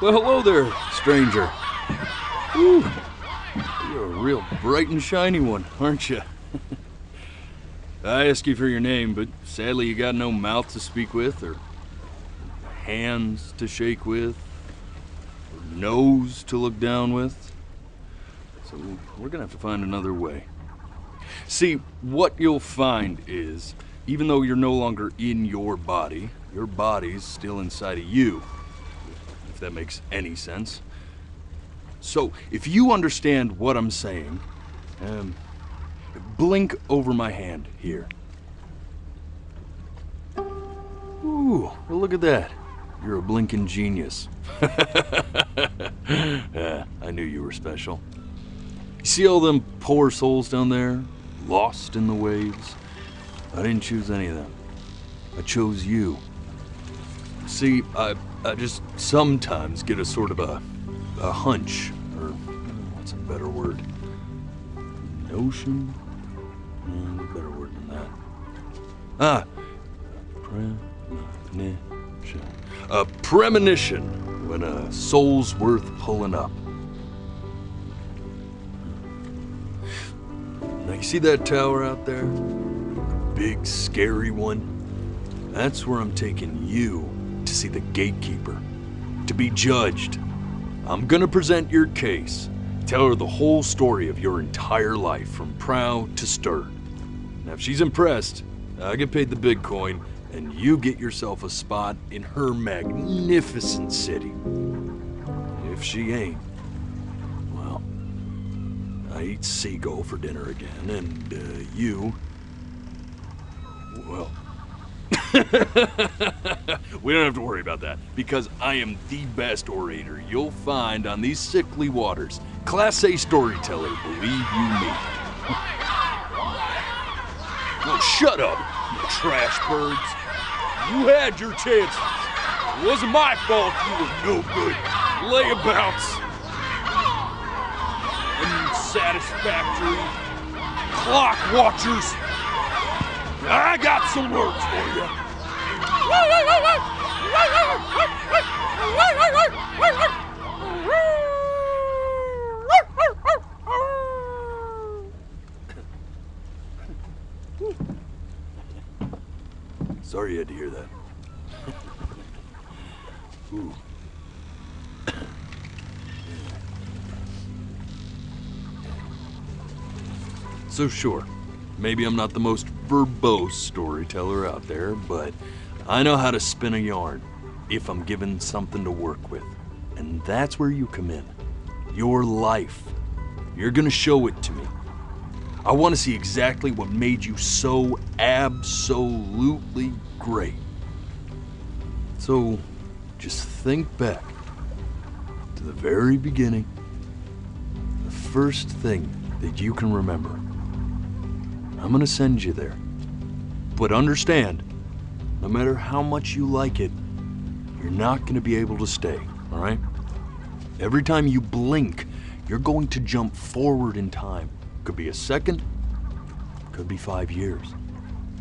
Well, hello there, stranger. Ooh, you're a real bright and shiny one, aren't you? I asked you for your name, but sadly you got no mouth to speak with, or hands to shake with, or nose to look down with. So we're gonna have to find another way. See, what you'll find is, even though you're no longer in your body's still inside of you, if that makes any sense. So, if you understand what I'm saying, blink over my hand here. Ooh, well, look at that. You're a blinking genius. Yeah, I knew you were special. You see all them poor souls down there, lost in the waves? I didn't choose any of them. I chose you. See, I just sometimes get a sort of a hunch, or what's a better word? Notion? A better word than that. Premonition. A premonition when a soul's worth pulling up. Now you see that tower out there? The big, scary one? That's where I'm taking you to see the gatekeeper, to be judged. I'm gonna present your case, tell her the whole story of your entire life, from prow to stern. Now, if she's impressed, I get paid the big coin, and you get yourself a spot in her magnificent city. If she ain't, well, I eat seagull for dinner again, and you, well, we don't have to worry about that, because I am the best orator you'll find on these sickly waters. Class A storyteller, believe you me. Oh, shut up, you trash birds. You had your chances. It wasn't my fault you were no good. Layabouts. Unsatisfactory. Clock watchers. I got some words for you. Sorry you had to hear that. Ooh. So sure, maybe I'm not the most verbose storyteller out there, but I know how to spin a yarn if I'm given something to work with. And that's where you come in. Your life. You're gonna show it to me. I want to see exactly what made you so absolutely great. So just think back to the very beginning, the first thing that you can remember. I'm gonna send you there. But understand, no matter how much you like it, you're not gonna be able to stay, all right? Every time you blink, you're going to jump forward in time. Could be a second, could be 5 years.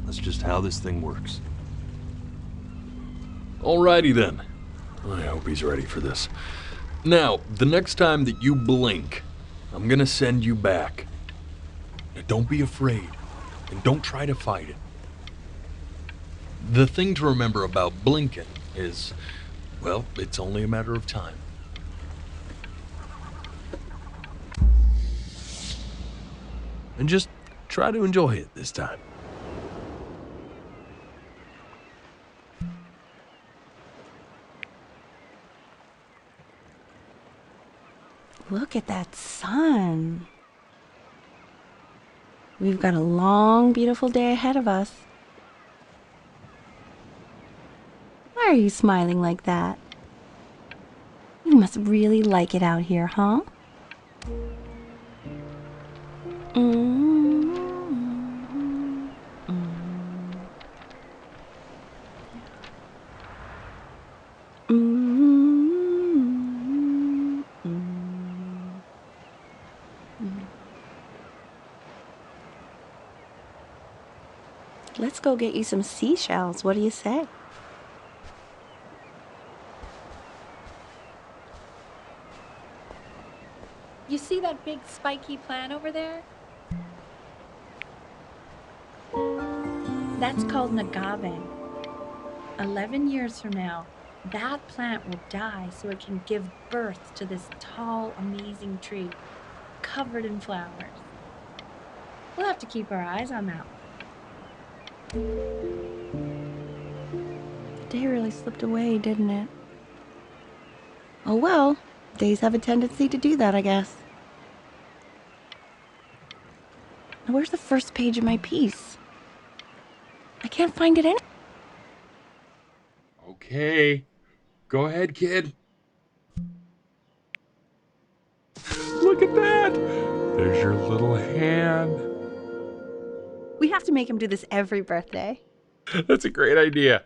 That's just how this thing works. Alrighty then. I hope he's ready for this. Now, the next time that you blink, I'm gonna send you back. Now, don't be afraid, and don't try to fight it. The thing to remember about blinking is, well, it's only a matter of time. And just try to enjoy it this time. Look at that sun. We've got a long, beautiful day ahead of us. Why are you smiling like that? You must really like it out here, huh? Let's go get you some seashells. What do you say? You see that big spiky plant over there? That's called an agave. 11 years from now, that plant will die so it can give birth to this tall, amazing tree covered in flowers. We'll have to keep our eyes on that one. The day really slipped away, didn't it? Oh well, days have a tendency to do that, I guess. Now, where's the first page of my piece? I can't find it anywhere. Okay. Go ahead, kid. Look at that! There's your little hand. We have to make him do this every birthday. That's a great idea.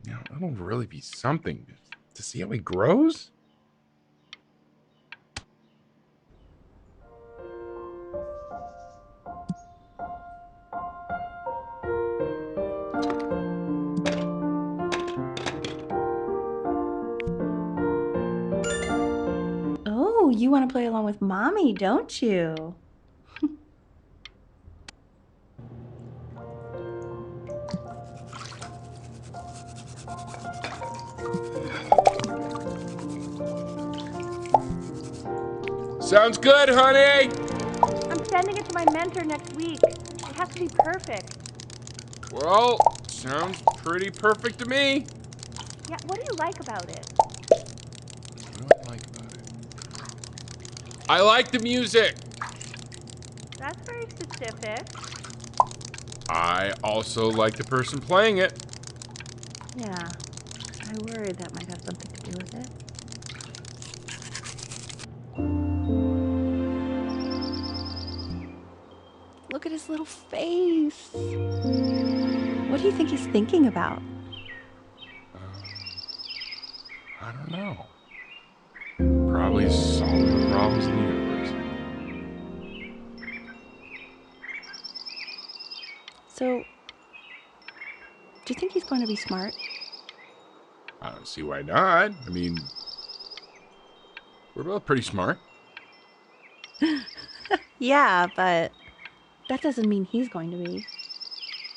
Now, that'll really be something to see how he grows. Oh, you want to play along with Mommy, don't you? Sounds good, honey! I'm sending it to my mentor next week. It has to be perfect. Well, sounds pretty perfect to me. Yeah, what do you like about it? What do I like about it? I like the music. That's very specific. I also like the person playing it. Yeah, I worried that might have something to do with it. Look at his little face. What do you think he's thinking about? I don't know. Probably solving the problems in the universe. So, do you think he's going to be smart? I don't see why not. I mean, we're both pretty smart. Yeah, but that doesn't mean he's going to be.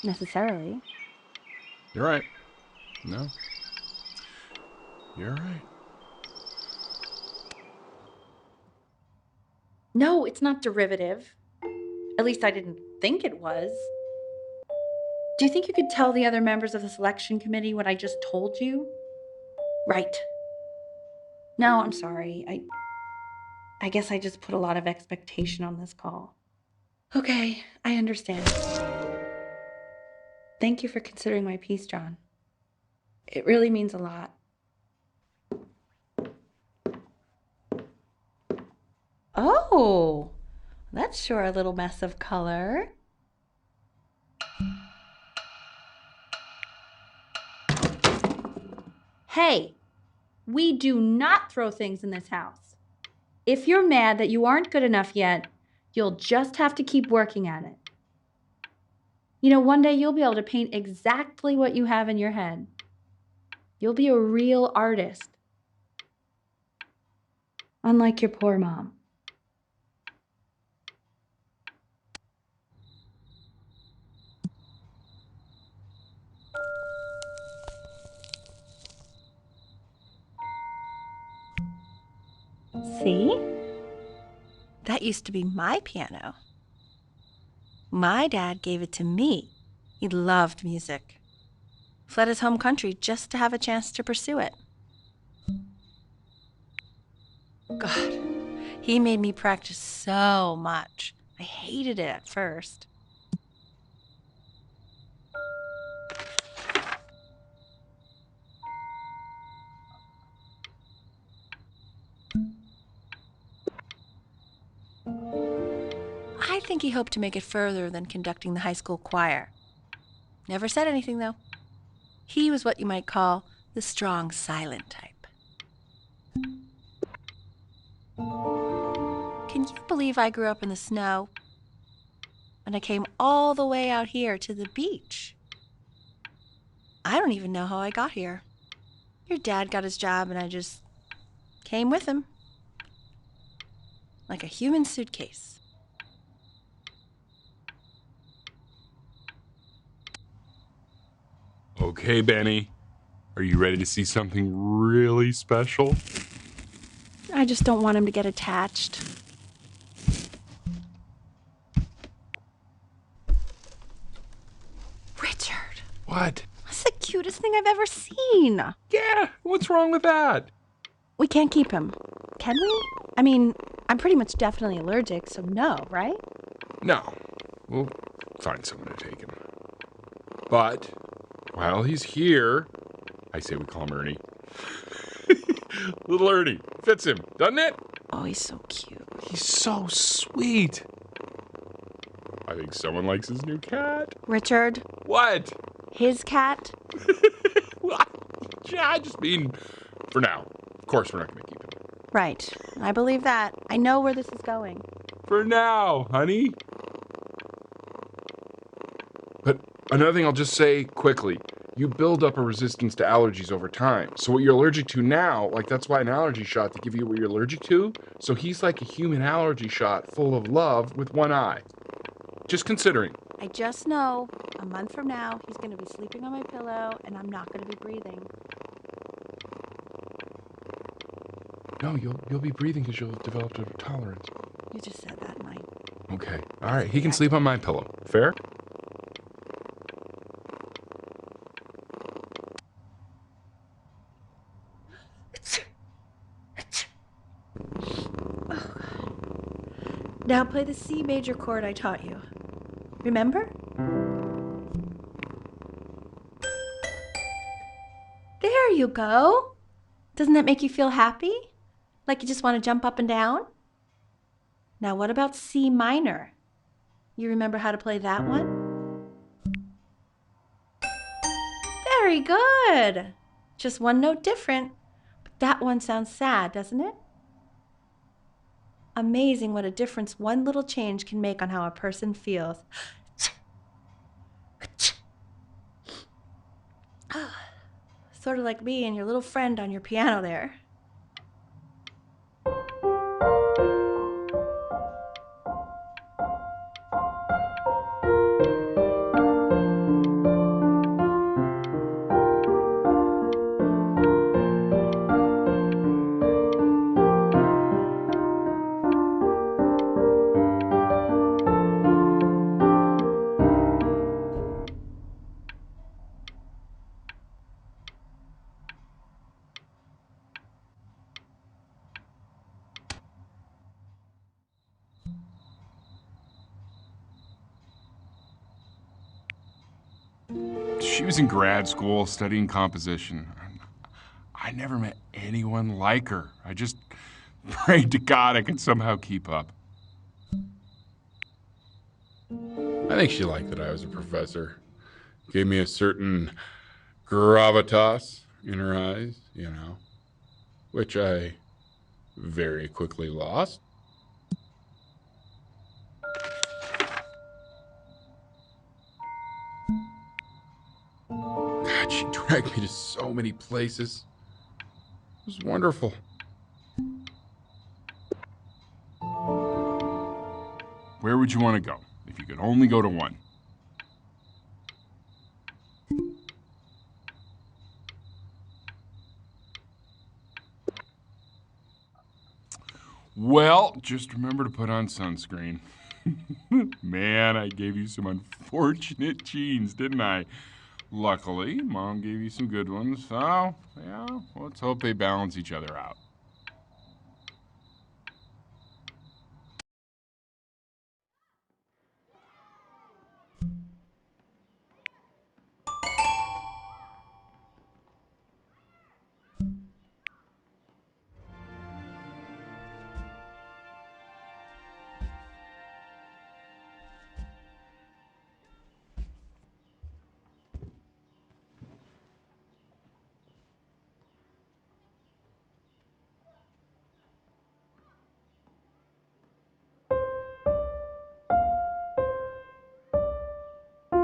Necessarily. You're right. No. You're right. No, it's not derivative. At least I didn't think it was. Do you think you could tell the other members of the selection committee what I just told you? Right. No, I'm sorry. I guess I just put a lot of expectation on this call. Okay, I understand. Thank you for considering my piece, John. It really means a lot. Oh, that's sure a little mess of color. Hey, we do not throw things in this house. If you're mad that you aren't good enough yet, you'll just have to keep working at it. You know, one day you'll be able to paint exactly what you have in your head. You'll be a real artist. Unlike your poor mom. See? That used to be my piano. My dad gave it to me. He loved music. Fled his home country just to have a chance to pursue it. God, he made me practice so much. I hated it at first. I think he hoped to make it further than conducting the high school choir. Never said anything, though. He was what you might call the strong, silent type. Can you believe I grew up in the snow? And I came all the way out here to the beach. I don't even know how I got here. Your dad got his job and I just came with him. like a human suitcase. Okay, Benny. Are you ready to see something really special? I just don't want him to get attached. Richard, What? that's the cutest thing I've ever seen. Yeah, what's wrong with that? We can't keep him, can we? I mean, I'm pretty much definitely allergic, so no, right? No. We'll find someone to take him. But while he's here, I say we call him Ernie. Little Ernie. Fits him, doesn't it? Oh, he's so cute. He's so sweet. I think someone likes his new cat. Richard, What? his cat? Yeah, I just mean for now. Of course, we're not going to keep him. Right, I believe that. I know where this is going. For now, honey. But another thing I'll just say quickly. You build up a resistance to allergies over time. So what you're allergic to now, like that's why an allergy shot to give you what you're allergic to. So he's like a human allergy shot full of love with one eye. Just considering. I just know a month from now, he's going to be sleeping on my pillow and I'm not going to be breathing. No, you'll be breathing because you'll have developed a tolerance. You just said that, Mike. Okay. All right. He can sleep on my pillow. Fair? Now play the C major chord I taught you. Remember? There you go. Doesn't that make you feel happy? Like you just want to jump up and down? Now what about C minor? You remember how to play that one? Very good. Just one note different. But that one sounds sad, doesn't it? Amazing what a difference one little change can make on how a person feels. Sort of like me and your little friend on your piano there. She was in grad school studying composition. I never met anyone like her. I just prayed to God I could somehow keep up. I think she liked that I was a professor. Gave me a certain gravitas in her eyes, you know, which I very quickly lost. God, she dragged me to so many places. It was wonderful. Where would you want to go if you could only go to one? Well, just remember to put on sunscreen. Man, I gave you some unfortunate genes, didn't I? Luckily, Mom gave you some good ones, so, yeah, let's hope they balance each other out.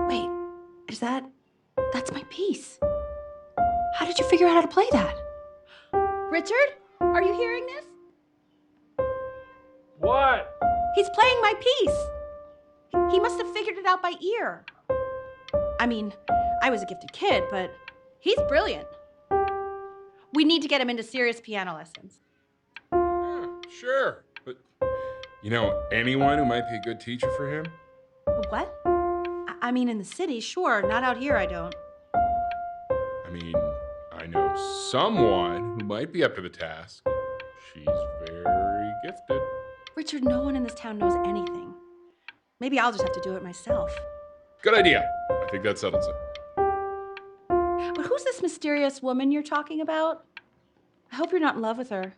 Wait, that's my piece. How did you figure out how to play that? Richard, are you hearing this? What? He's playing my piece. He must have figured it out by ear. I mean, I was a gifted kid, but he's brilliant. We need to get him into serious piano lessons. Sure, but you know anyone who might be a good teacher for him? What? I mean, in the city, sure. Not out here, I don't. I mean, I know someone who might be up to the task. She's very gifted. Richard, no one in this town knows anything. Maybe I'll just have to do it myself. Good idea. I think that settles it. But who's this mysterious woman you're talking about? I hope you're not in love with her.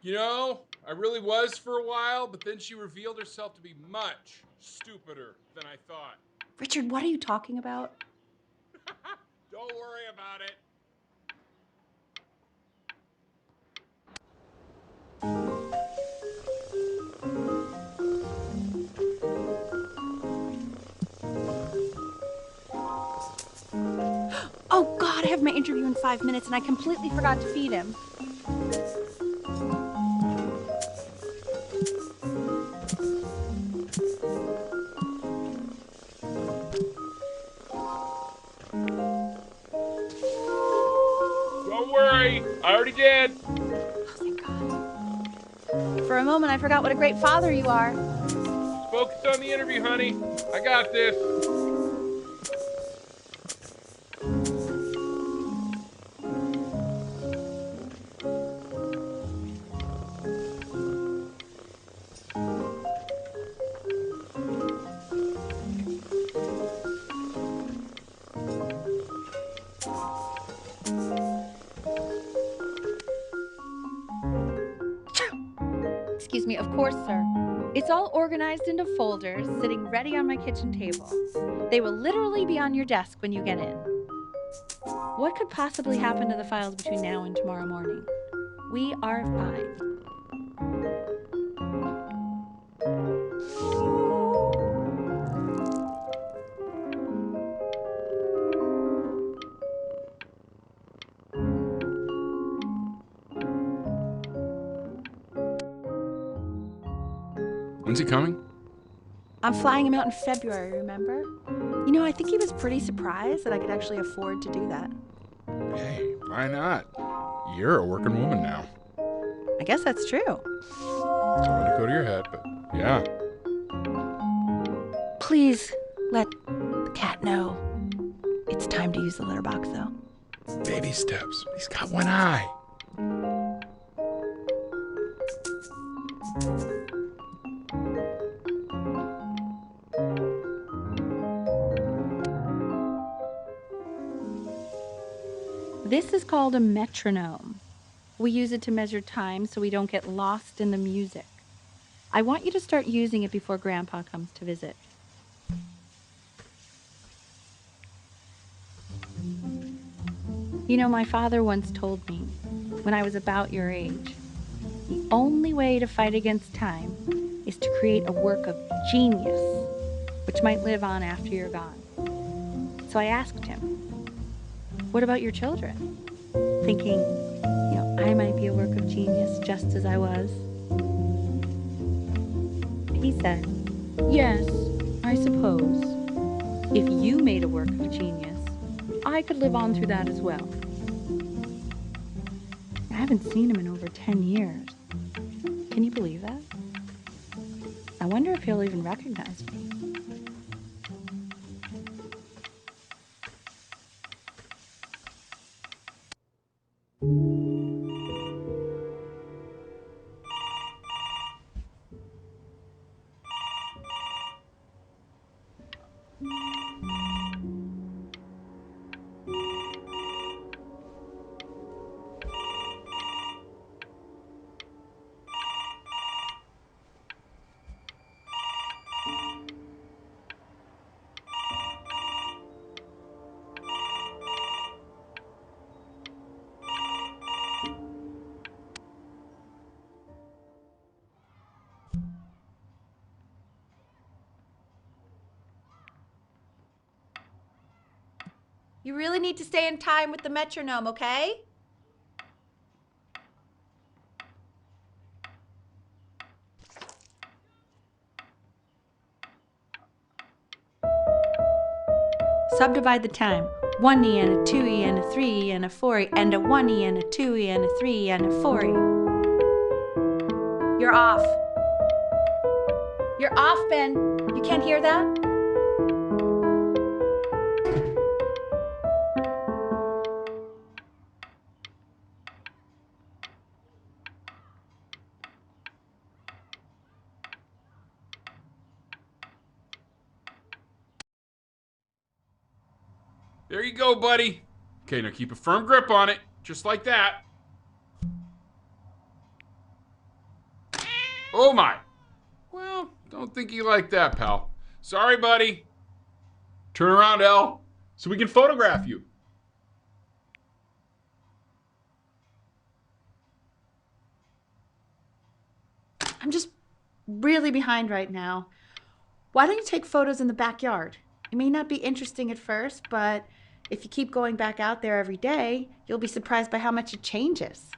You know, I really was for a while, but then she revealed herself to be much stupider than I thought. Richard, what are you talking about? Don't worry about it. Oh God, I have my interview in 5 minutes and I completely forgot to feed him. Don't worry, I already did. Oh, thank God. For a moment, I forgot what a great father you are. Focus on the interview, honey. I got this. Excuse me, of course, sir. It's all organized into folders, sitting ready on my kitchen table. They will literally be on your desk when you get in. What could possibly happen to the files between now and tomorrow morning? We are fine. When's he coming? I'm flying him out in February, remember? You know, I think he was pretty surprised that I could actually afford to do that. Hey, why not? You're a working woman now. I guess that's true. Don't let it go to your head, but yeah. Please let the cat know. It's time to use the litter box, though. Baby steps. He's got one eye. This is called a metronome. We use it to measure time so we don't get lost in the music. I want you to start using it before Grandpa comes to visit. You know, my father once told me, when I was about your age, the only way to fight against time is to create a work of genius, which might live on after you're gone. So I asked him, what about your children? Thinking, you know, I might be a work of genius just as I was. He said, yes, I suppose. If you made a work of genius, I could live on through that as well. I haven't seen him in over 10 years. Can you believe that? I wonder if he'll even recognize me. You really need to stay in time with the metronome, okay? Subdivide the time. 1e and a 2e and a 3e and a 4e and a 1e and a 2e and a 3e and a 4e. You're off. You're off, Ben. You can't hear that? There you go, buddy. Okay, now keep a firm grip on it, just like that. Oh my. Well, don't think you like that, pal. Sorry, buddy. Turn around, Elle, so we can photograph you. I'm just really behind right now. Why don't you take photos in the backyard? It may not be interesting at first, but if you keep going back out there every day, you'll be surprised by how much it changes.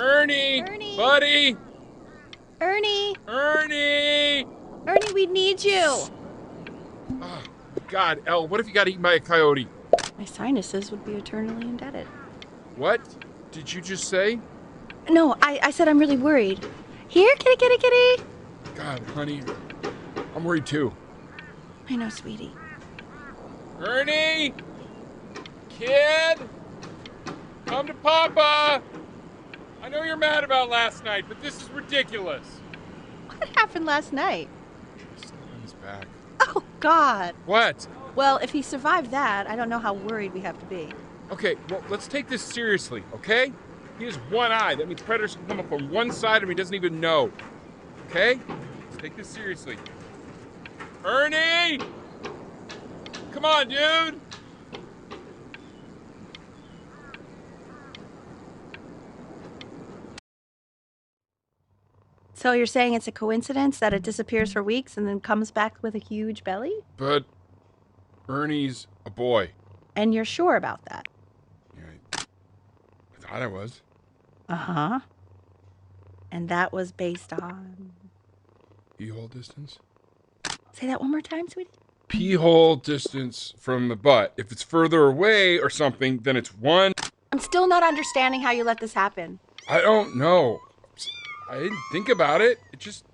Ernie! Ernie! Buddy! Ernie! Ernie! Ernie, we need you! Oh, God, Elle, what if you got eaten by a coyote? My sinuses would be eternally indebted. What did you just say? No, I said I'm really worried. Here, kitty, kitty, kitty! God, honey, I'm worried too. I know, sweetie. Ernie! Kid! Come to Papa! I know you're mad about last night, but this is ridiculous. What happened last night? Sleep on his back. Oh, God. What? Well, if he survived that, I don't know how worried we have to be. Okay, well, let's take this seriously, okay? He has one eye. That means predators can come up on one side of him he doesn't even know. Okay? Let's take this seriously. Ernie! Come on, dude! So you're saying it's a coincidence that it disappears for weeks and then comes back with a huge belly? But Ernie's a boy. And you're sure about that? Yeah, I thought I was. Uh-huh. And that was based on... Pee-hole distance? Say that one more time, sweetie. Pee-hole distance from the butt. If it's further away or something, then it's one. I'm still not understanding how you let this happen. I don't know. I didn't think about it. It just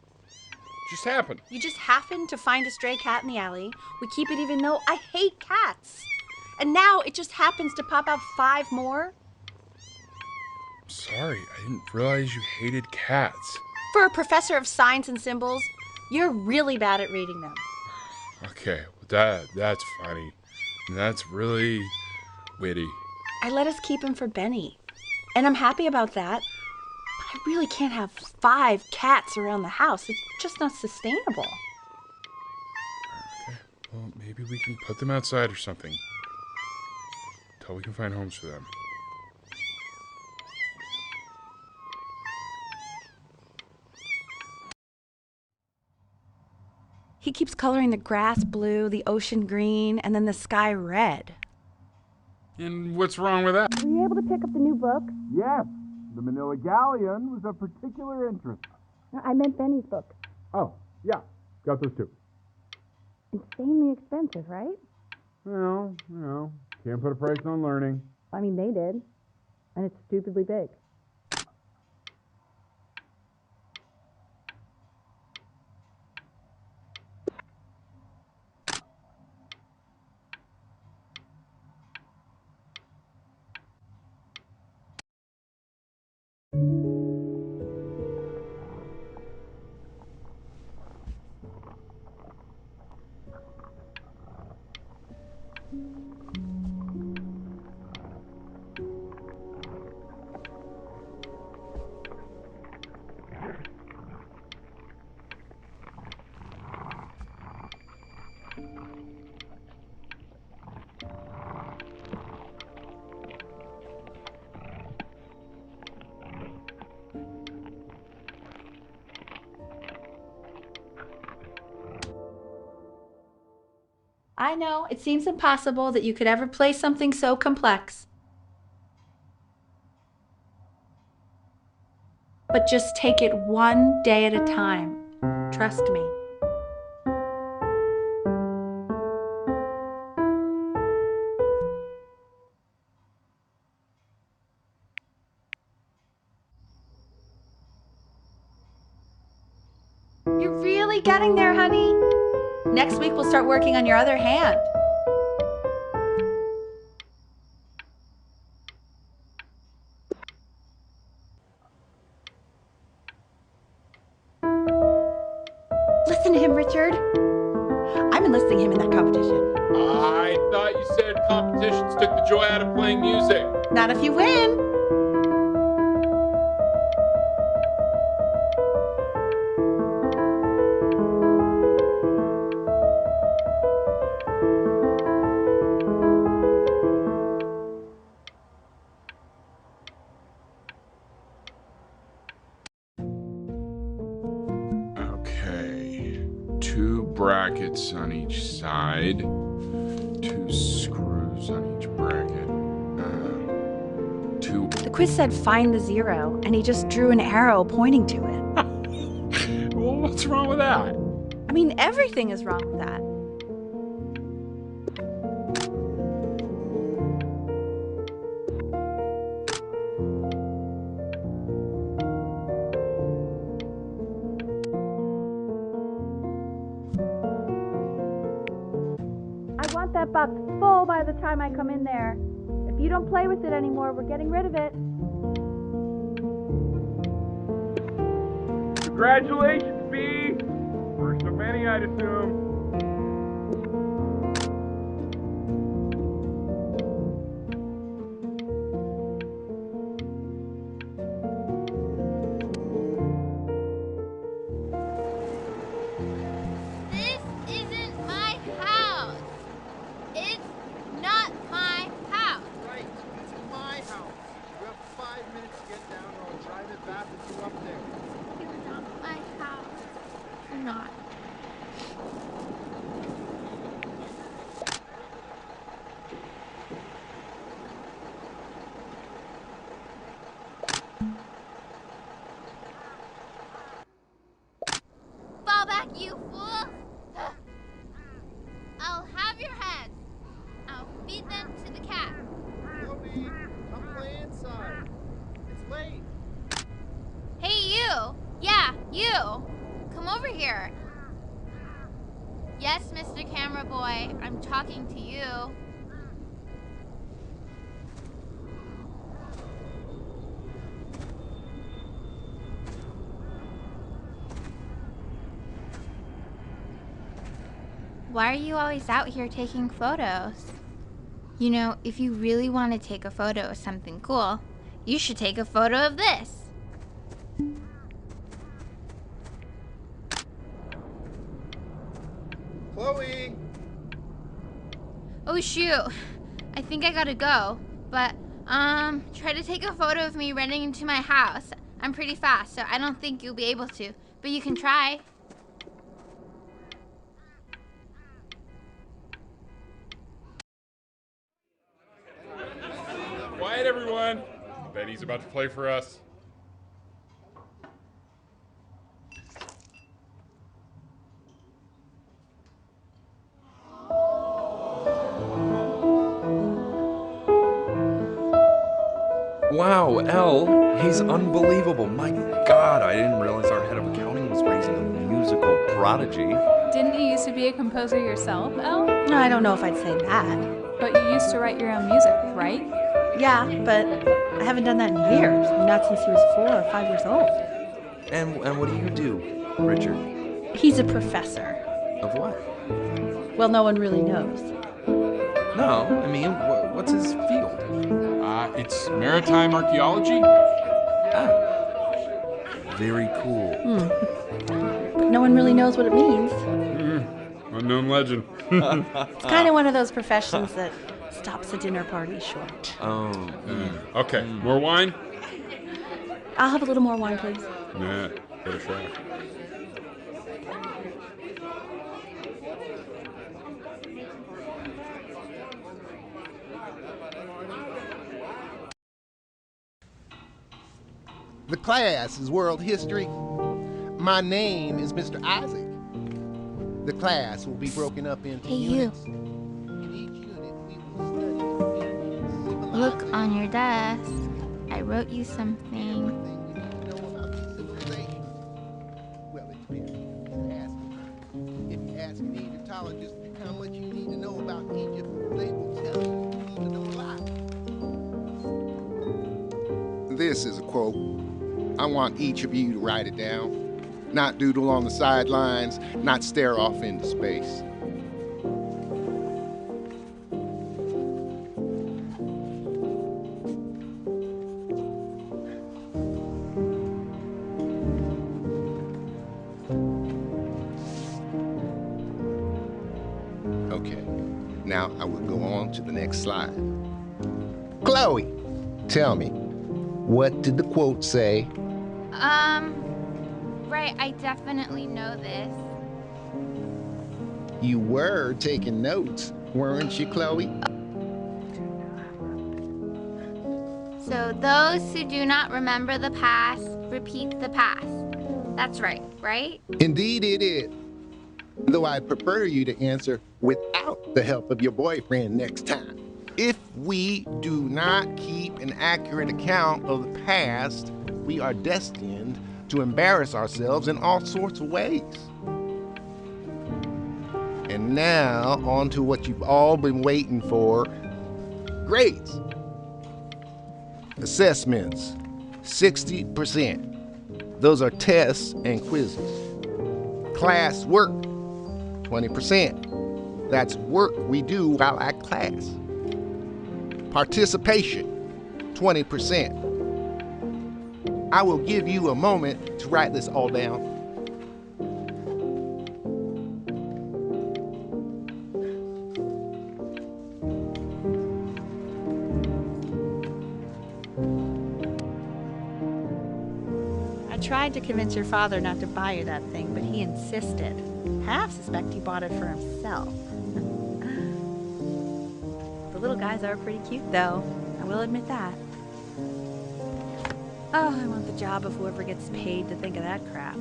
happened. You just happened to find a stray cat in the alley. We keep it even though I hate cats. And now it just happens to pop out 5 more? Sorry, I didn't realize you hated cats. For a professor of signs and symbols, you're really bad at reading them. Okay, well that's funny. That's really witty. I let us keep him for Benny. And I'm happy about that. But I really can't have 5 cats around the house. It's just not sustainable. Okay, well maybe we can put them outside or something. Until we can find homes for them. He keeps coloring the grass blue, the ocean green, and then the sky red. And what's wrong with that? Were you able to pick up the new book? Yes, the Manila Galleon was of particular interest. No, I meant Benny's book. Oh, yeah, got those too. Insanely expensive, right? Well, can't put a price on learning. I mean, they did. And it's stupidly big. I know, it seems impossible that you could ever play something so complex. But just take it one day at a time. Trust me. You're really getting there, honey. Next week, we'll start working on your other hand. Listen to him, Richard. I'm enlisting him in that competition. I thought you said competitions took the joy out of playing music. Not if you win. Okay. 2 brackets on each side. 2 screws on each bracket. 2. The quiz said find the zero, and he just drew an arrow pointing to it. Well, what's wrong with that? I mean, everything is wrong with that. I want that box full by the time I come in there. If you don't play with it anymore, we're getting rid of it. Congratulations, B! First of many, I'd assume. This isn't my house. It's not my house. Right, it's my house. You have 5 minutes to get down, or I'll drive it back with you up there. It's not my house. You're not. Fall back, you fool! I'll have your heads. I'll feed them to the cat. Chloe, come play inside. It's late. Hey, you! Yeah, you! Come over here. Yes, Mr. Camera Boy, I'm talking to you. Why are you always out here taking photos? You know, if you really want to take a photo of something cool, you should take a photo of this. Chloe! Oh shoot, I think I gotta go. But, try to take a photo of me running into my house. I'm pretty fast, so I don't think you'll be able to, but you can try. Quiet, everyone. Betty's about to play for us. Wow, Elle, he's unbelievable. My God, I didn't realize our head of accounting was raising a musical prodigy. Didn't you used to be a composer yourself, Elle? No, I don't know if I'd say that. But you used to write your own music, right? Yeah, but I haven't done that in years. Not since he was 4 or 5 years old. And what do you do, Richard? He's a professor. Of what? Well, no one really knows. No, I mean, what's his field? It's maritime archaeology. Very cool. But no one really knows what it means. Unknown legend. It's kind of one of those professions that stops a dinner party short. Oh, Okay, more wine? I'll have a little more wine, please. Nah, better try. The class is world history. My name is Mr. Isaac. The class will be broken up into Hey, units. In each unit, we will study civilization. Look on your desk. I wrote you something. Everything you need to know about these civilizations. Well, it depends. If you ask an Egyptologist how much you need to know about Egypt, they will tell you you need to know a lot. This is a quote. I want each of you to write it down. Not doodle on the sidelines, not stare off into space. Okay, now I will go on to the next slide. Chloe, tell me, what did the quote say? Right, I definitely know this. You were taking notes, weren't you, Chloe? So those who do not remember the past, repeat the past. That's right, right? Indeed it is. Though I'd prefer you to answer without the help of your boyfriend next time. If we do not keep an accurate account of the past, we are destined to embarrass ourselves in all sorts of ways. And now, on to what you've all been waiting for. Grades. Assessments, 60%. Those are tests and quizzes. Class work, 20%. That's work we do while at class. Participation, 20%. I will give you a moment to write this all down. I tried to convince your father not to buy you that thing, but he insisted. Half suspect he bought it for himself. The little guys are pretty cute, though. I will admit that. Oh, I want the job of whoever gets paid to think of that crap.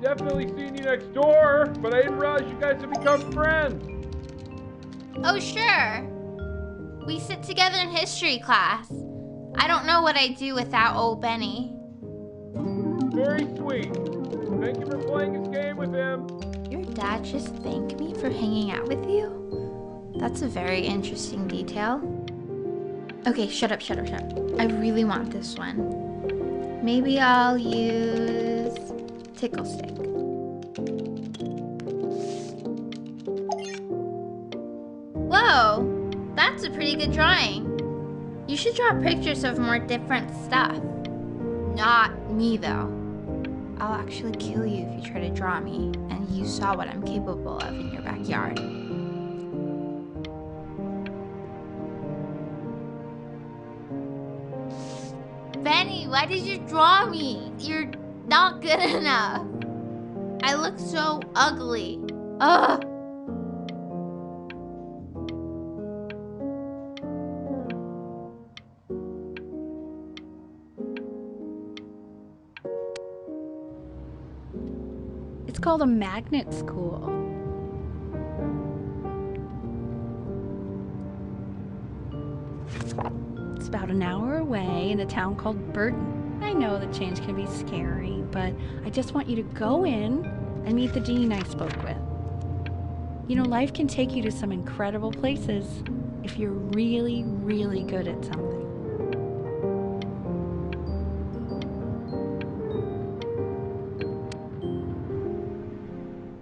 Definitely seen you next door, but I didn't realize you guys have become friends. Oh, sure. We sit together in history class. I don't know what I'd do without old Benny. Very sweet. Thank you for playing this game with him. Your dad just thanked me for hanging out with you? That's a very interesting detail. Okay, shut up. I really want this one. Maybe I'll use tickle stick. Whoa, that's a pretty good drawing. You should draw pictures of more different stuff. Not me, though. I'll actually kill you if you try to draw me, and you saw what I'm capable of in your backyard. Benny, why did you draw me? You're not good enough. I look so ugly. Ugh. It's called a magnet school. It's about an hour away in a town called Burton. I know that change can be scary, but I just want you to go in and meet the dean I spoke with. You know, life can take you to some incredible places if you're really, really good at something.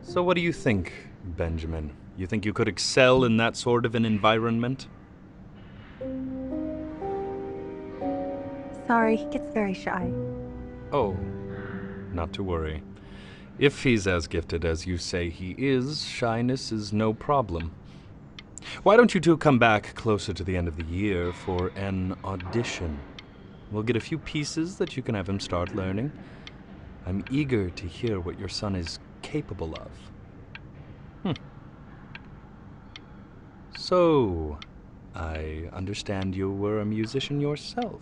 So what do you think, Benjamin? You think you could excel in that sort of an environment? Sorry, he gets very shy. Oh, not to worry. If he's as gifted as you say he is, shyness is no problem. Why don't you two come back closer to the end of the year for an audition? We'll get a few pieces that you can have him start learning. I'm eager to hear what your son is capable of. So, I understand you were a musician yourself.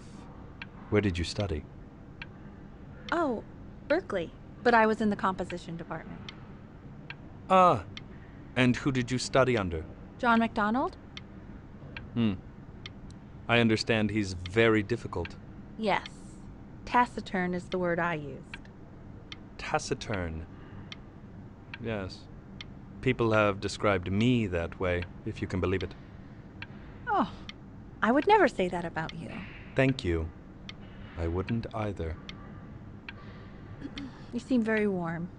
Where did you study? Oh, Berkeley. But I was in the composition department. Ah, and who did you study under? John MacDonald? I understand he's very difficult. Yes. Taciturn is the word I used. Taciturn. Yes. People have described me that way, if you can believe it. Oh, I would never say that about you. Thank you. I wouldn't either. You seem very warm.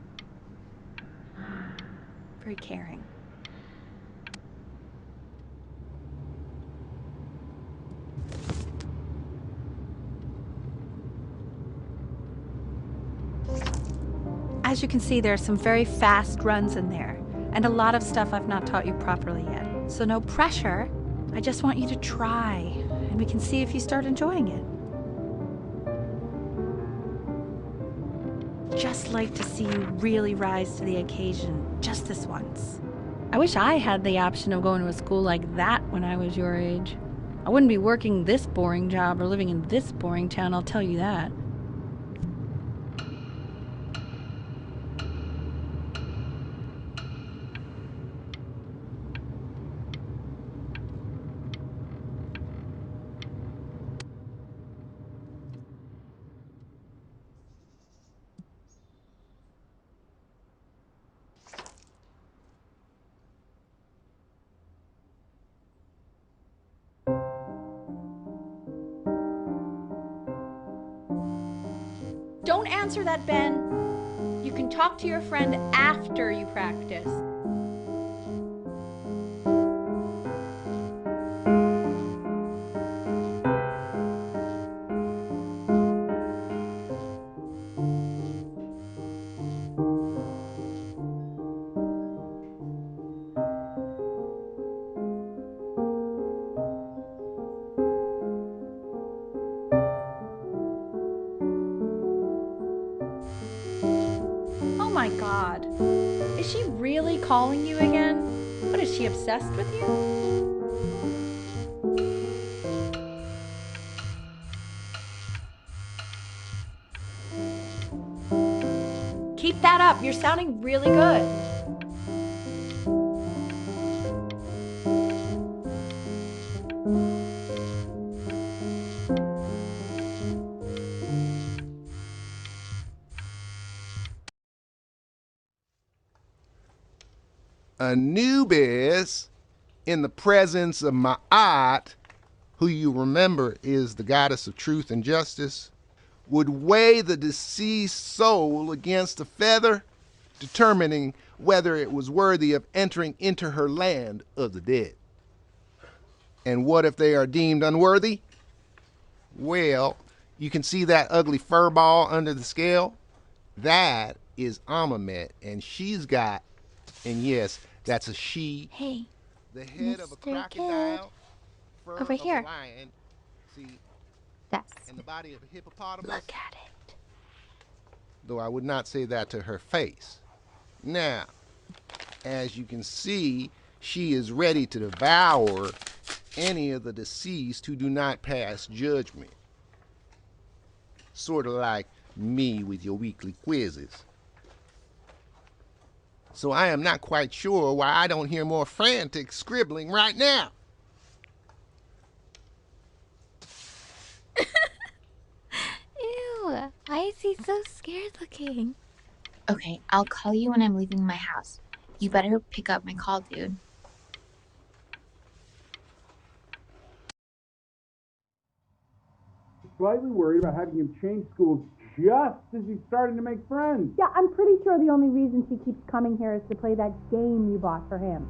Very caring. As you can see, there are some very fast runs in there, and a lot of stuff I've not taught you properly yet. So no pressure. I just want you to try, and we can see if you start enjoying it. Just like to see you really rise to the occasion, just this once. I wish I had the option of going to a school like that when I was your age. I wouldn't be working this boring job or living in this boring town, I'll tell you that. Don't answer that, Ben. You can talk to your friend after you practice. Oh my God. Is she really calling you again? What, is she obsessed with you? Keep that up. You're sounding really good. Anubis, in the presence of Ma'at, who you remember is the goddess of truth and justice, would weigh the deceased soul against a feather, determining whether it was worthy of entering into her land of the dead. And what if they are deemed unworthy? Well, you can see that ugly fur ball under the scale? That is Amamet, and she's got, and yes, that's a she. Hey, The head of a Mr. crocodile, fur Over of here. a lion, see, that's. and the body of a hippopotamus. Look at it. Though I would not say that to her face. Now, as you can see, she is ready to devour any of the deceased who do not pass judgment. Sort of like me with your weekly quizzes. So I am not quite sure why I don't hear more frantic scribbling right now. Ew, why is he so scared looking? Okay, I'll call you when I'm leaving my house. You better pick up my call, dude. Slightly worried about having him change schools just as he's starting to make friends. Yeah, I'm pretty sure the only reason she keeps coming here is to play that game you bought for him.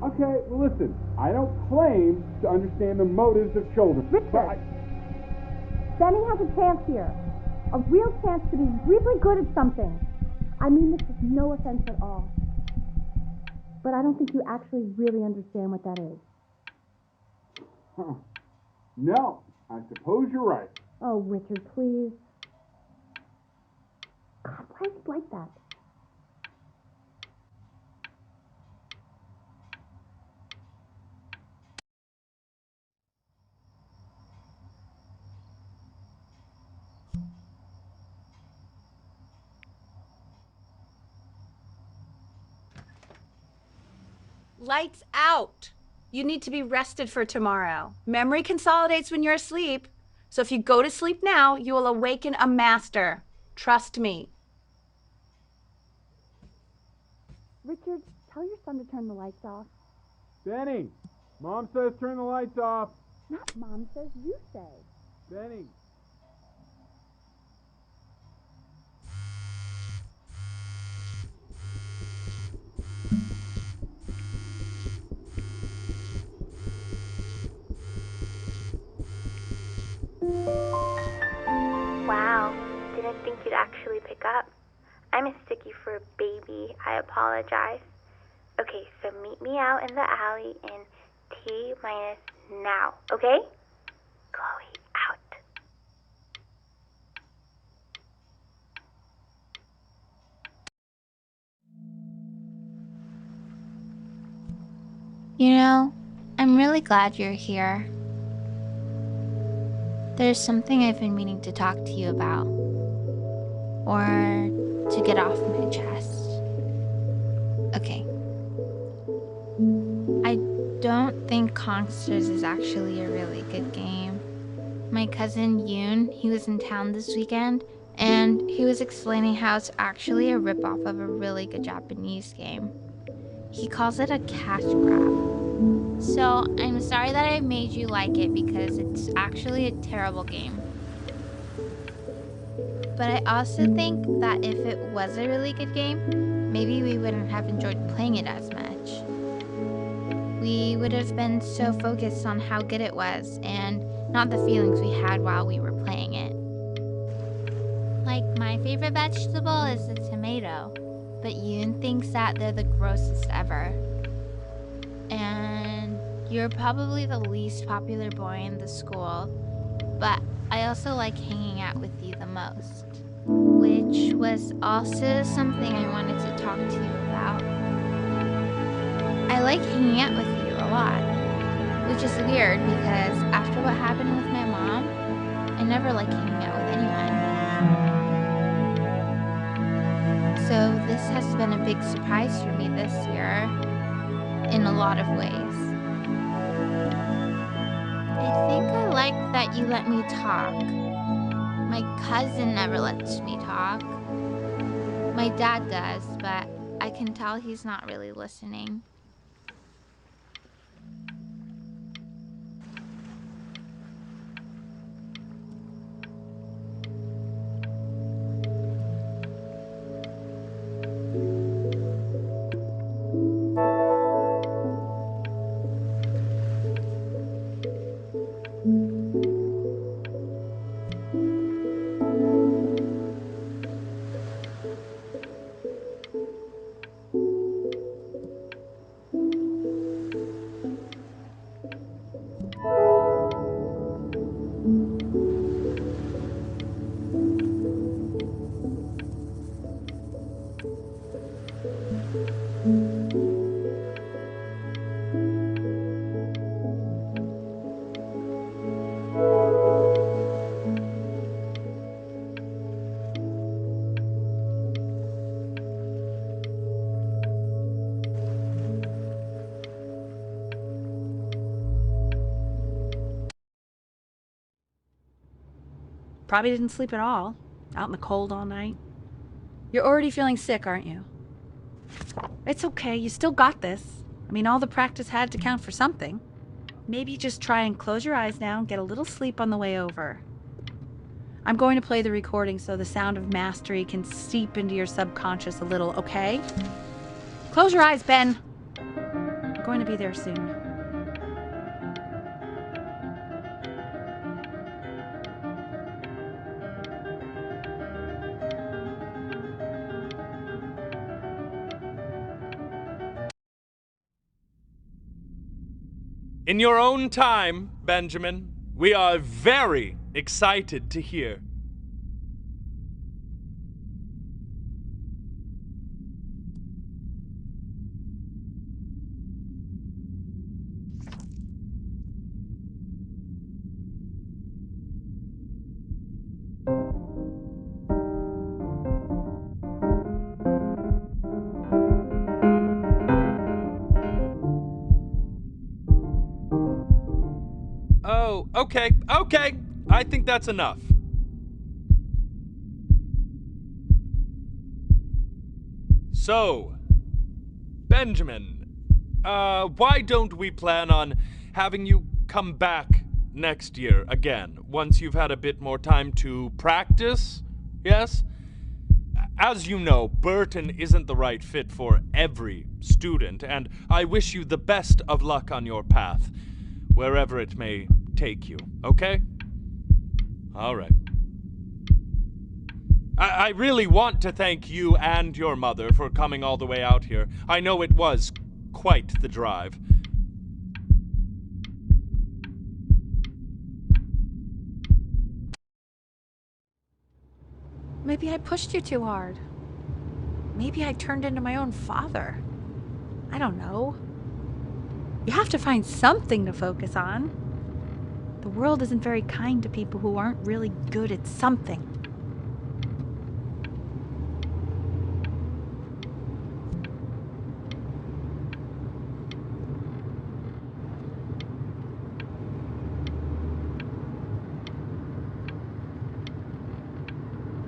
Okay, listen, I don't claim to understand the motives of children. But Benny has a chance here. A real chance to be really good at something. I mean this with no offense at all. But I don't think you actually really understand what that is. Huh. No, I suppose you're right. Oh, Richard, please. God, why is he like that? Lights out. You need to be rested for tomorrow. Memory consolidates when you're asleep. So if you go to sleep now, you will awaken a master. Trust me. Richard, tell your son to turn the lights off. Benny, Mom says turn the lights off. Not Mom says, you say. Benny. Wow, didn't think you'd actually pick up. I mistook you for a baby. I apologize. Okay, so meet me out in the alley in T minus now, okay? Chloe, out. You know, I'm really glad you're here. There's something I've been meaning to talk to you about, or to get off my chest. Okay. I don't think Kongsters is actually a really good game. My cousin Yoon, he was in town this weekend, and he was explaining how it's actually a ripoff of a really good Japanese game. He calls it a cash grab. So I'm sorry that I made you like it because it's actually a terrible game. But I also think that if it was a really good game, maybe we wouldn't have enjoyed playing it as much. We would have been so focused on how good it was and not the feelings we had while we were playing it. Like, my favorite vegetable is the tomato, but Yoon thinks that they're the grossest ever. And you're probably the least popular boy in the school, but I also like hanging out with you the most. Which was also something I wanted to talk to you about. I like hanging out with you a lot, which is weird because after what happened with my mom, I never like hanging out with anyone. So this has been a big surprise for me this year, in a lot of ways. I think I like that you let me talk. My cousin never lets me talk. My dad does, but I can tell he's not really listening. Probably didn't sleep at all. Out in the cold all night. You're already feeling sick, aren't you? It's okay. You still got this. I mean, all the practice had to count for something. Maybe just try and close your eyes now and get a little sleep on the way over. I'm going to play the recording so the sound of mastery can seep into your subconscious a little, okay? Close your eyes, Ben. I'm going to be there soon. In your own time, Benjamin, we are very excited to hear. Oh, okay. I think that's enough. So, Benjamin, why don't we plan on having you come back next year again, once you've had a bit more time to practice? Yes? As you know, Burton isn't the right fit for every student, and I wish you the best of luck on your path, wherever it may take you, okay? All right. I really want to thank you and your mother for coming all the way out here. I know it was quite the drive. Maybe I pushed you too hard. Maybe I turned into my own father. I don't know. You have to find something to focus on. The world isn't very kind to people who aren't really good at something.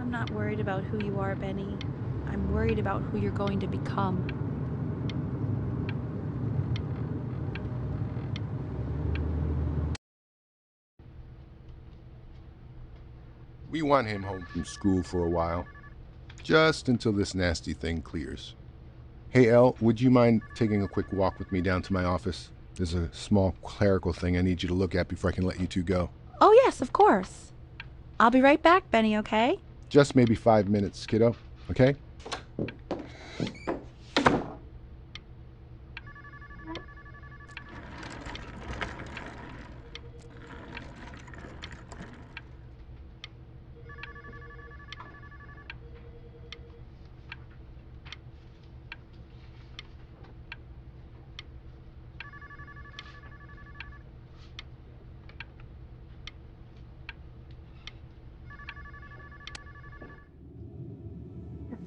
I'm not worried about who you are, Benny. I'm worried about who you're going to become. We want him home from school for a while, just until this nasty thing clears. Hey, Elle, would you mind taking a quick walk with me down to my office? There's a small clerical thing I need you to look at before I can let you two go. Oh, yes, of course. I'll be right back, Benny, okay? Just maybe 5 minutes, kiddo, okay?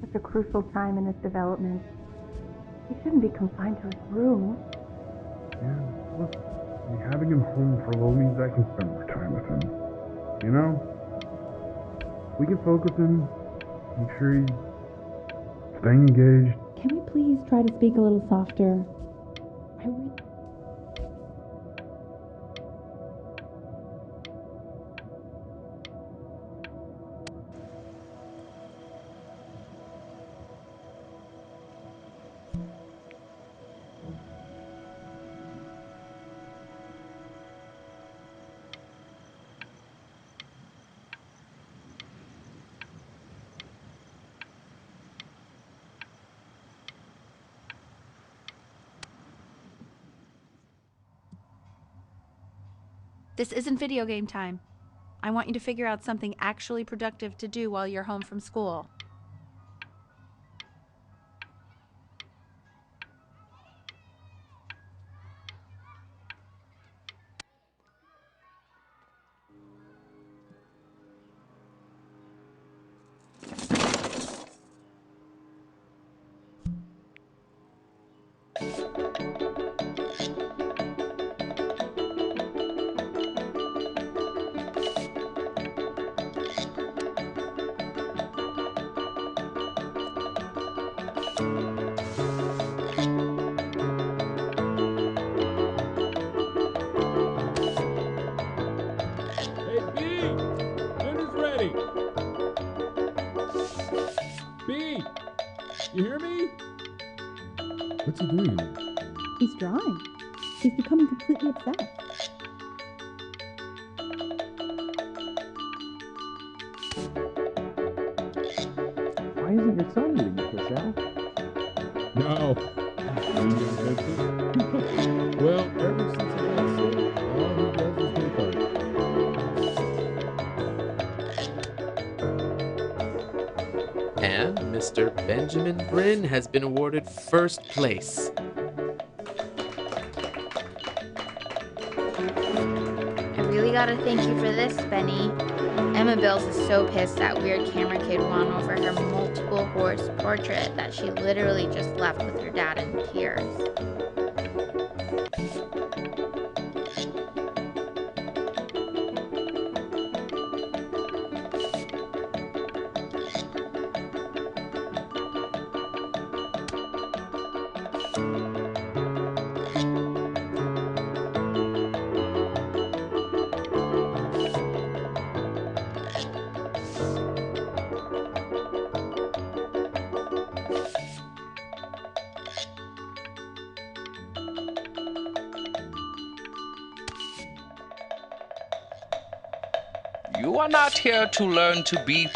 Such a crucial time in his development. He shouldn't be confined to his room. Yeah, look, having him home for a little means I can spend more time with him. You know? We can focus him, make sure he's staying engaged. Can we please try to speak a little softer? This isn't video game time. I want you to figure out something actually productive to do while you're home from school. B! You hear me? What's he doing in there? He's drawing. He's becoming completely obsessed. Why isn't your son eating with us, Al? No. Well, ever since he got sick, And Mr. Benjamin Brynn has been awarded first place. I really gotta thank you for this, Benny. Emma Bills is so pissed that weird camera kid won over her multiple horse portrait that she literally just left with her dad in tears. You are not here to learn to be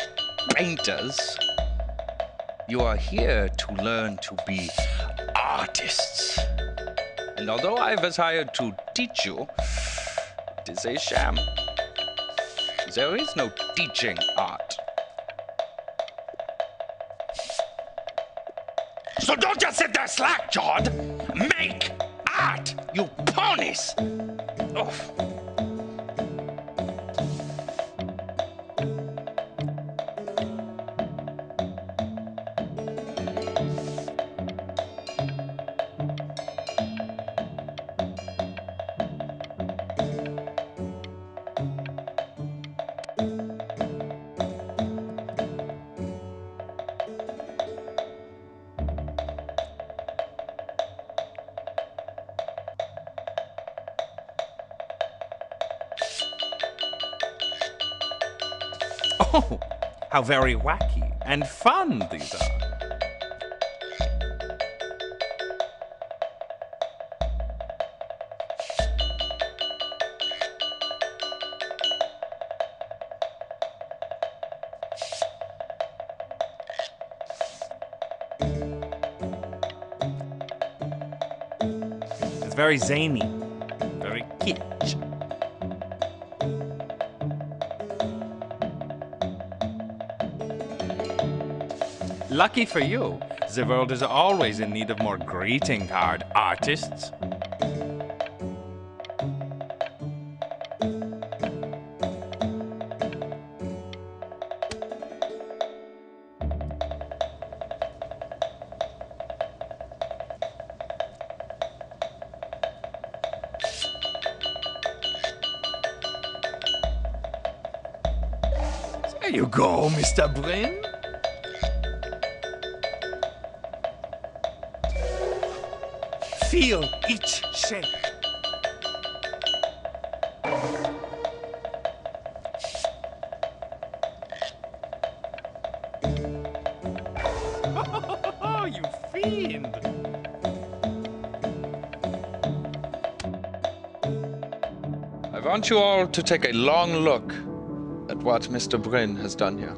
painters. You are here to learn to be artists. And although I was hired to teach you, it is a sham. There is no teaching art. So don't just sit there slack-jawed. Make art, you ponies! Oh. Oh, how very wacky and fun these are. It's very zany, very kitsch. Lucky for you, the world is always in need of more greeting card artists. There you go, Mr. Brynn. Feel each shape. Oh, you fiend! I want you all to take a long look at what Mr. Brynn has done here.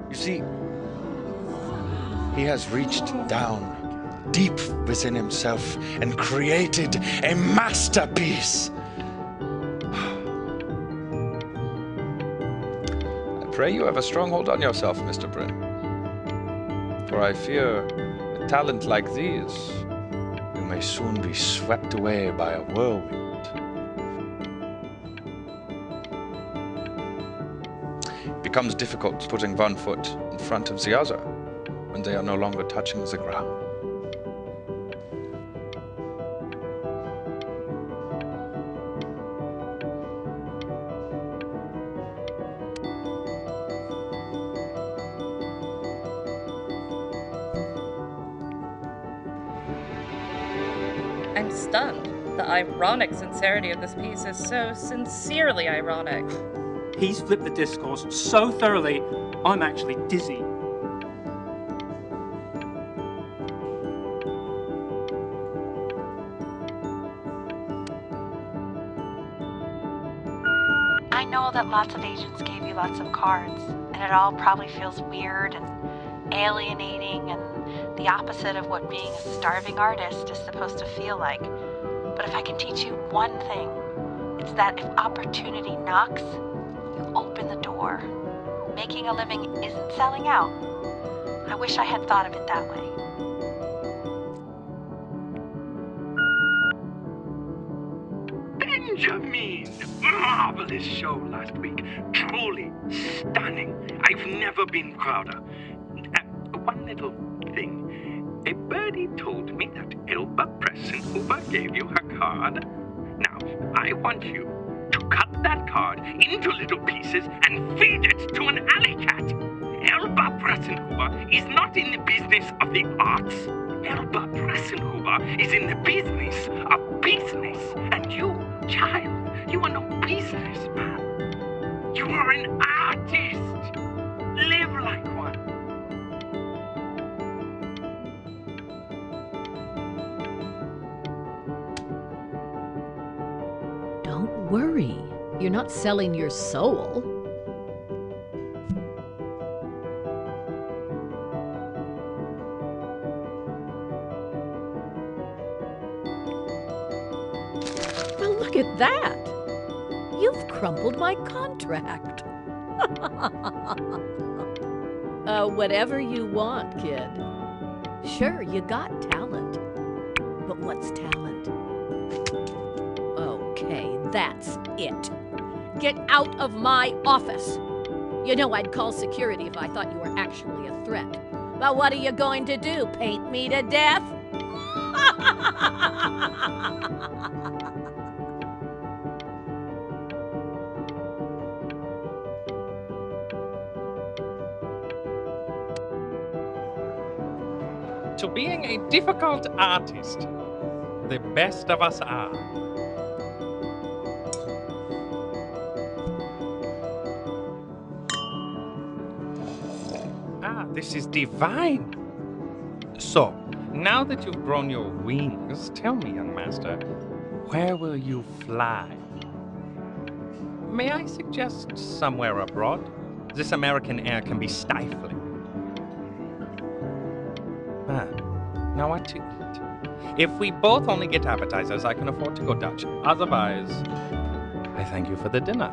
You see, he has reached down deep within himself and created a masterpiece. I pray you have a strong hold on yourself, Mr. Brynn. For I fear a talent like these, you may soon be swept away by a whirlwind. It becomes difficult putting one foot in front of the other when they are no longer touching the ground. I'm stunned. The ironic sincerity of this piece is so sincerely ironic. He's flipped the discourse so thoroughly, I'm actually dizzy. I know that lots of agents gave you lots of cards, and it all probably feels weird and alienating and the opposite of what being a starving artist is supposed to feel like. But if I can teach you one thing, it's that if opportunity knocks, you open the door. making a living isn't selling out. I wish I had thought of it that way. Benjamin! Marvelous show last week. Truly stunning. I've never been prouder. One little thing. A birdie told me that Elba Pressenhuber gave you her card. Now, I want you to cut that card into little pieces and feed it to an alley cat. Elba Pressenhuber is not in the business of the arts. Elba Pressenhuber is in the business of business. And you, child, you are no businessman. You are an artist. Live like one. Don't worry. You're not selling your soul. Well, look at that. You've crumpled my contract. Whatever you want, kid. Sure, you got talent. But what's talent? Okay, that's it. Get out of my office. You know I'd call security if I thought you were actually a threat. But what are you going to do? Paint me to death? To being a difficult artist, the best of us are. Ah, this is divine. So, now that you've grown your wings, tell me, young master, where will you fly? May I suggest somewhere abroad? This American air can be stifling. Now what to eat? If we both only get appetizers, I can afford to go Dutch. Otherwise, I thank you for the dinner.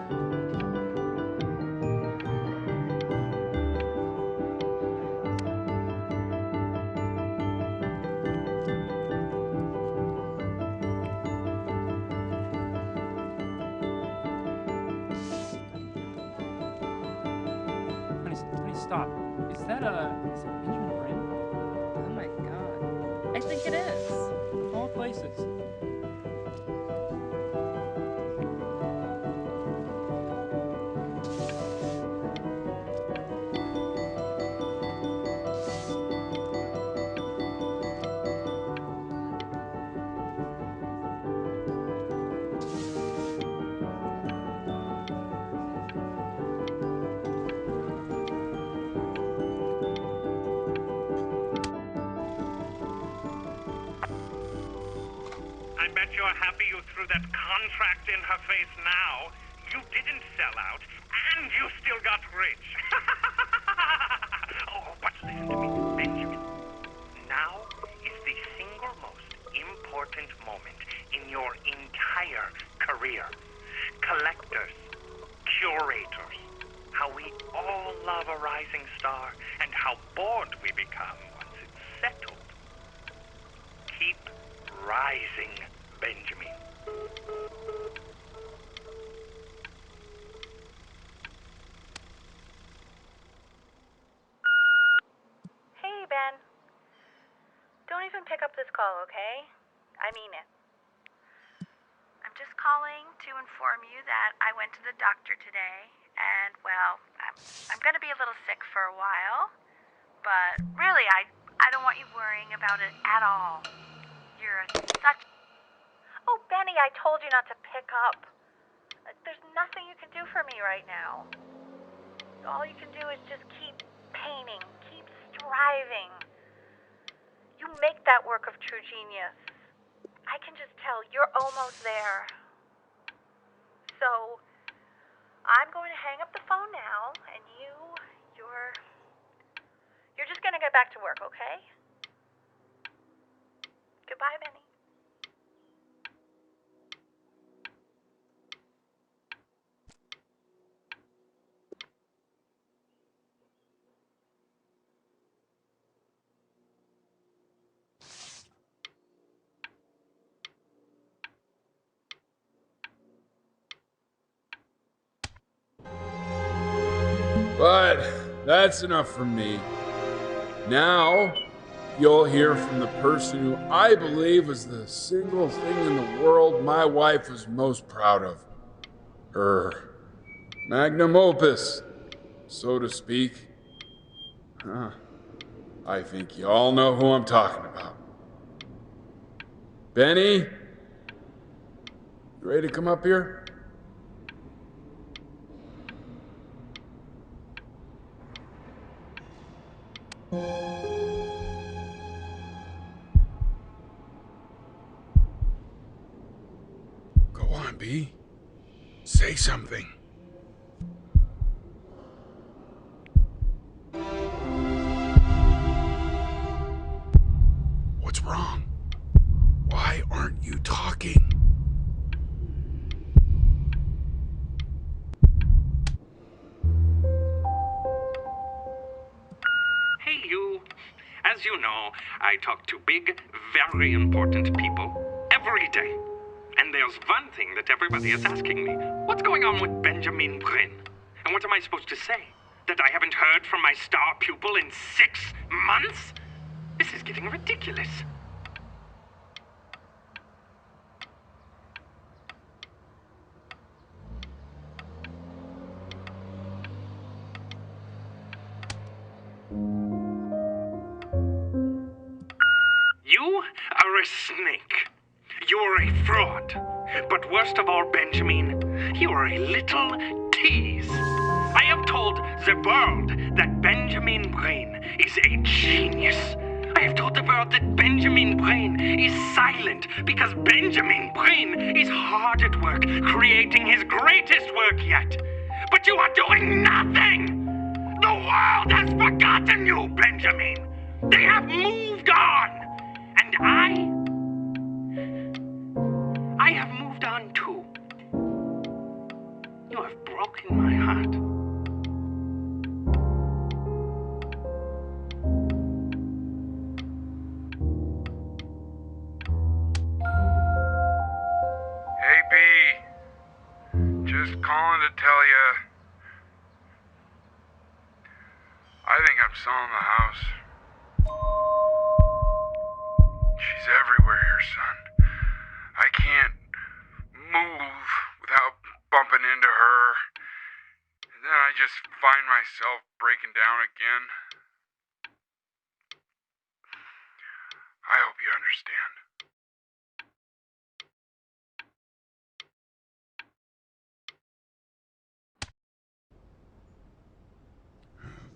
Honey, stop. Is that Benjamin Brynn? Oh my god. I think it is. Of all places. I bet you're happy you threw that contract in her face now. You didn't sell out, and you still got rich. Oh, but listen to me, Benjamin. Now is the single most important moment in your entire career. Collectors, curators, how we all love a rising star, and how bored we become once it's settled. Keep rising, Benjamin. Hey, Ben. Don't even pick up this call, okay? I mean it. I'm just calling to inform you that I went to the doctor today, and, well, I'm going to be a little sick for a while, but really, I don't want you worrying about it at all. You're such... Oh, Benny, I told you not to pick up. There's nothing you can do for me right now. All you can do is just keep painting, keep striving. You make that work of true genius. I can just tell you're almost there. So, I'm going to hang up the phone now, and you're just going to get back to work, okay? Goodbye, Benny. But that's enough from me. Now, you'll hear from the person who I believe was the single thing in the world my wife was most proud of. Her magnum opus, so to speak. I think you all know who I'm talking about. Benny, you ready to come up here? Go on, B. Say something. What's wrong? Why aren't you talking? Hey, you. As you know, I talk to big, very important people every day. And there's one thing that everybody is asking me. What's going on with Benjamin Brynn? And what am I supposed to say? That I haven't heard from my star pupil in 6 months? This is getting ridiculous. You are a snake. You're a fraud. But worst of all, Benjamin, you're a little tease. I have told the world that Benjamin Brynn is a genius. I have told the world that Benjamin Brynn is silent because Benjamin Brynn is hard at work creating his greatest work yet. But you are doing nothing! The world has forgotten you, Benjamin! They have moved on! And I have moved on too. You have broken my heart. Hey, B. Just calling to tell you. I think I'm selling the house. She's everywhere here, son. I can't move without bumping into her. And then I just find myself breaking down again. I hope you understand.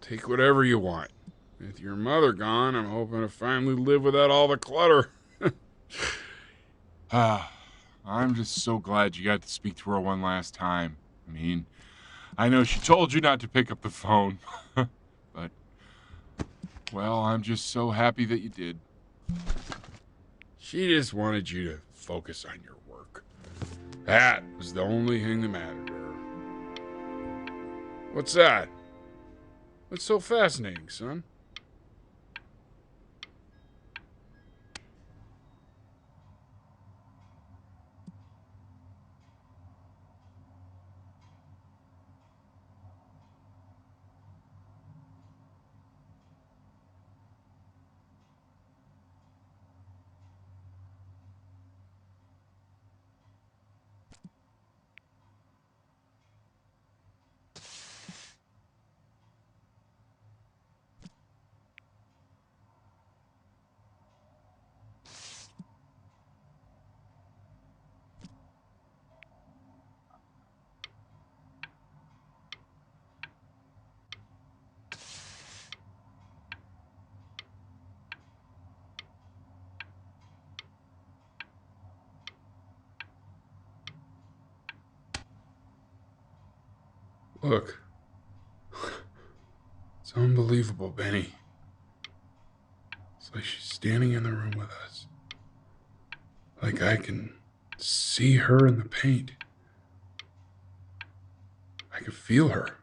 Take whatever you want. With your mother gone, I'm hoping to finally live without all the clutter. I'm just so glad you got to speak to her one last time. I mean, I know she told you not to pick up the phone, but, well, I'm just so happy that you did. She just wanted you to focus on your work. That was the only thing that mattered to her. What's that? What's so fascinating, son? Look. It's unbelievable, Benny. It's like she's standing in the room with us. Like I can see her in the paint. I can feel her.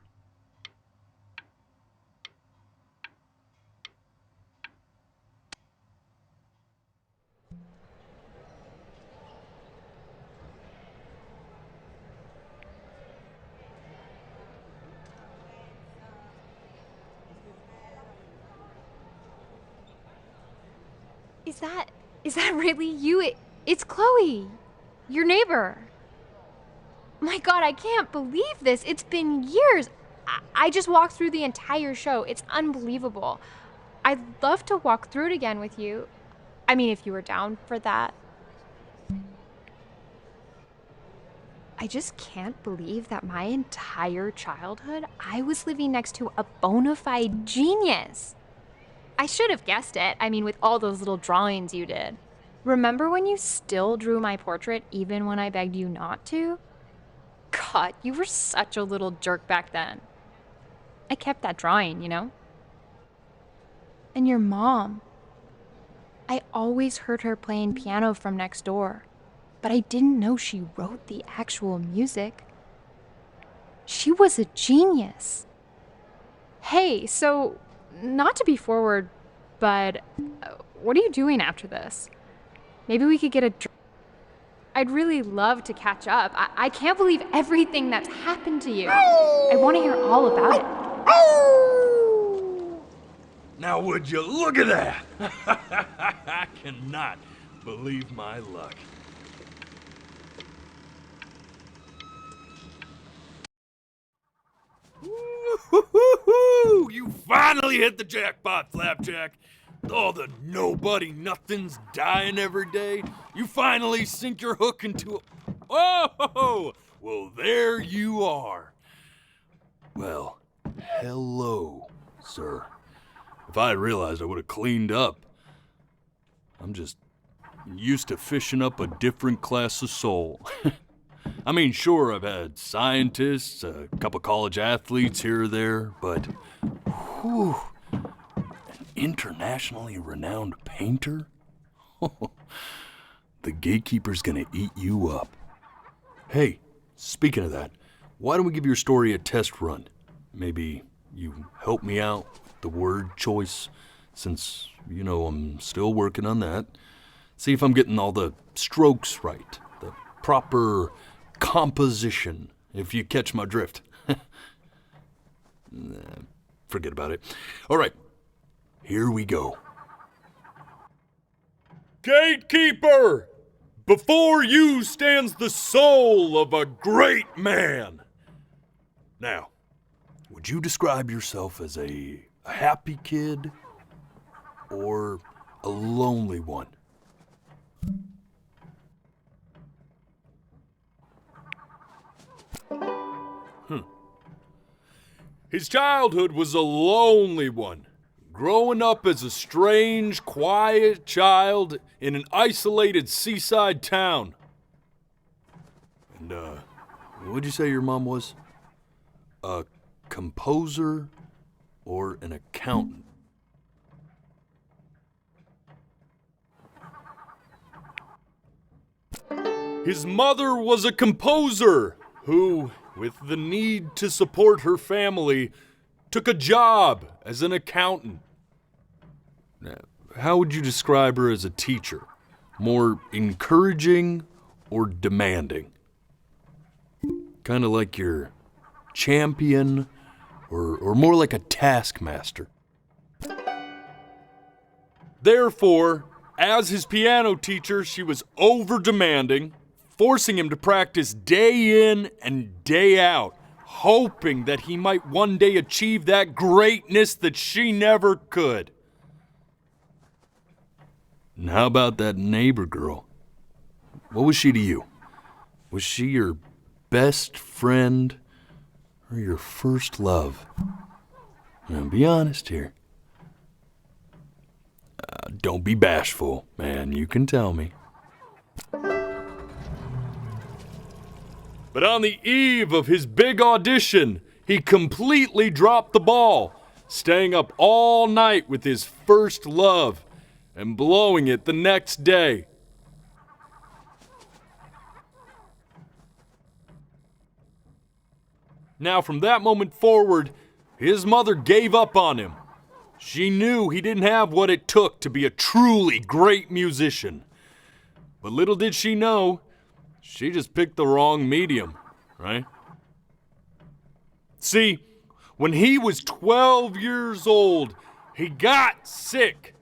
Is that really you? It's Chloe, your neighbor. My God, I can't believe this. It's been years. I just walked through the entire show. It's unbelievable. I'd love to walk through it again with you. I mean, if you were down for that. I just can't believe that my entire childhood, I was living next to a bona fide genius. I should have guessed it. I mean, with all those little drawings you did. Remember when you still drew my portrait even when I begged you not to? God, you were such a little jerk back then. I kept that drawing, you know? And your mom. I always heard her playing piano from next door, but I didn't know she wrote the actual music. She was a genius. Hey, so, not to be forward, but what are you doing after this? Maybe we could get a drink. I'd really love to catch up. I can't believe everything that's happened to you. I want to hear all about it. Now would you look at that? I cannot believe my luck. Woo-hoo-hoo-hoo! You finally hit the jackpot, Flapjack. All the nobody nothings dying every day. You finally sink your hook into a... Oh! Well, there you are. Well, hello, sir. If I had realized, I would have cleaned up. I'm just used to fishing up a different class of soul. I mean, sure, I've had scientists, a couple college athletes here or there, but whew, an internationally renowned painter? The gatekeeper's gonna eat you up. Hey, speaking of that, why don't we give your story a test run? Maybe you help me out with the word choice, since, you know, I'm still working on that. See if I'm getting all the strokes right, the proper composition, if you catch my drift. Forget about it. All right, here we go. Gatekeeper! Before you stands the soul of a great man. Now, would you describe yourself as a happy kid or a lonely one? His childhood was a lonely one, growing up as a strange, quiet child in an isolated seaside town. And, what'd you say your mom was? A composer or an accountant? His mother was a composer who, with the need to support her family, took a job as an accountant. Now, how would you describe her as a teacher? More encouraging or demanding? Kind of like your champion or more like a taskmaster? Therefore, as his piano teacher, she was over-demanding, forcing him to practice day in and day out, hoping that he might one day achieve that greatness that she never could. And how about that neighbor girl? What was she to you? Was she your best friend or your first love? Now, be honest here. Don't be bashful, man. You can tell me. But on the eve of his big audition, he completely dropped the ball, staying up all night with his first love and blowing it the next day. Now, from that moment forward, his mother gave up on him. She knew he didn't have what it took to be a truly great musician. But little did she know, she just picked the wrong medium, right? See, when he was 12 years old, he got sick.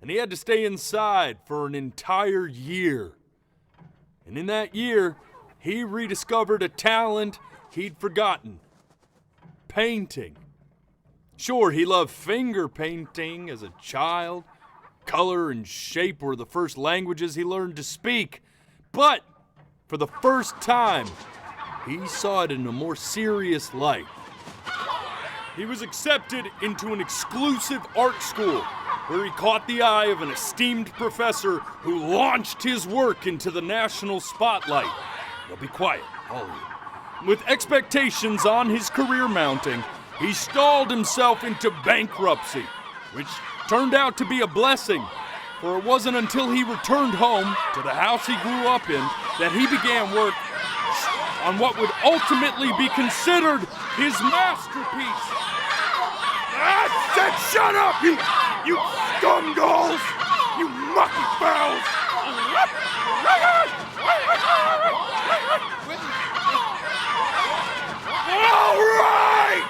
and he had to stay inside for an entire year. And in that year, he rediscovered a talent he'd forgotten: painting. Sure, he loved finger painting as a child. Color and shape were the first languages he learned to speak. But for the first time, he saw it in a more serious light. He was accepted into an exclusive art school where he caught the eye of an esteemed professor who launched his work into the national spotlight. Now be quiet, all of you. With expectations on his career mounting, he stalled himself into bankruptcy, which turned out to be a blessing, for it wasn't until he returned home to the house he grew up in that he began work on what would ultimately be considered his masterpiece. I said shut up, you scumballs! You mucky fowls! All right!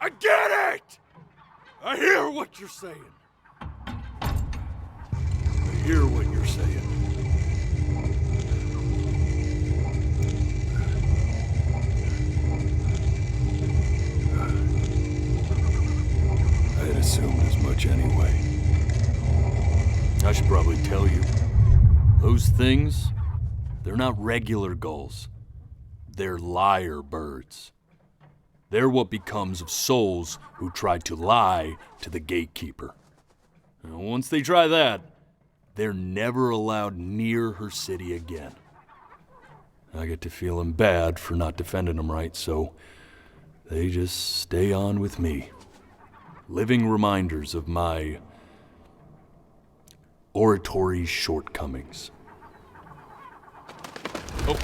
I get it! I hear what you're saying. I hear what you're saying. I had assumed as much anyway. I should probably tell you, those things, they're not regular gulls. They're lyre birds. They're what becomes of souls who try to lie to the gatekeeper. And once they try that, they're never allowed near her city again. I get to feeling bad for not defending them right, so they just stay on with me. Living reminders of my oratory shortcomings. Oh,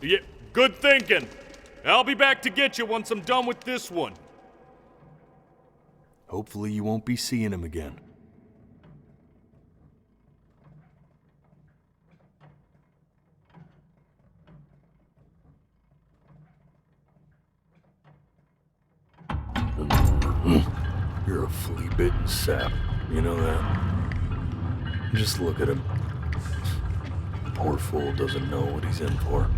yeah, good thinking. I'll be back to get you once I'm done with this one. Hopefully you won't be seeing him again. You're a flea-bitten sap, you know that? Just look at him. Poor fool doesn't know what he's in for.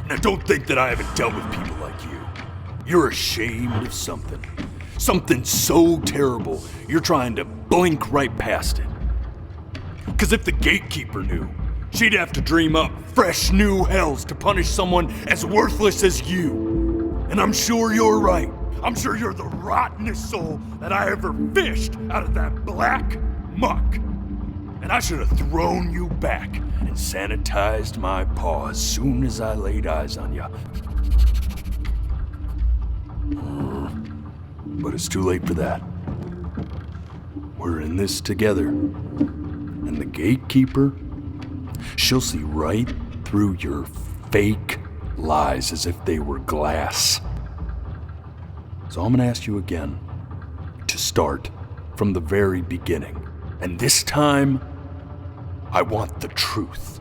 Now don't think that I haven't dealt with people like you. You're ashamed of something. Something so terrible, you're trying to blink right past it. Because if the gatekeeper knew, she'd have to dream up fresh new hells to punish someone as worthless as you. And I'm sure you're right. I'm sure you're the rottenest soul that I ever fished out of that black muck. And I should have thrown you back and sanitized my paw as soon as I laid eyes on you. But it's too late for that. We're in this together. And the gatekeeper, she'll see right through your fake lies as if they were glass. So I'm gonna ask you again to start from the very beginning. And this time, I want the truth.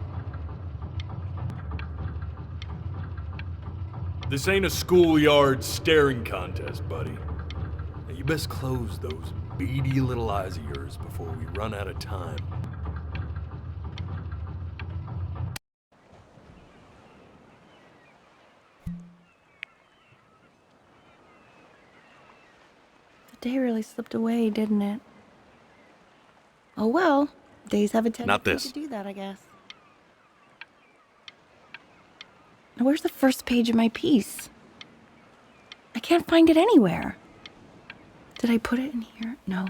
This ain't a schoolyard staring contest, buddy. Now you best close those beady little eyes of yours before we run out of time. The day really slipped away, didn't it? Oh well, days have a tendency to do that, I guess. Now where's the first page of my piece? I can't find it anywhere. Did I put it in here? No.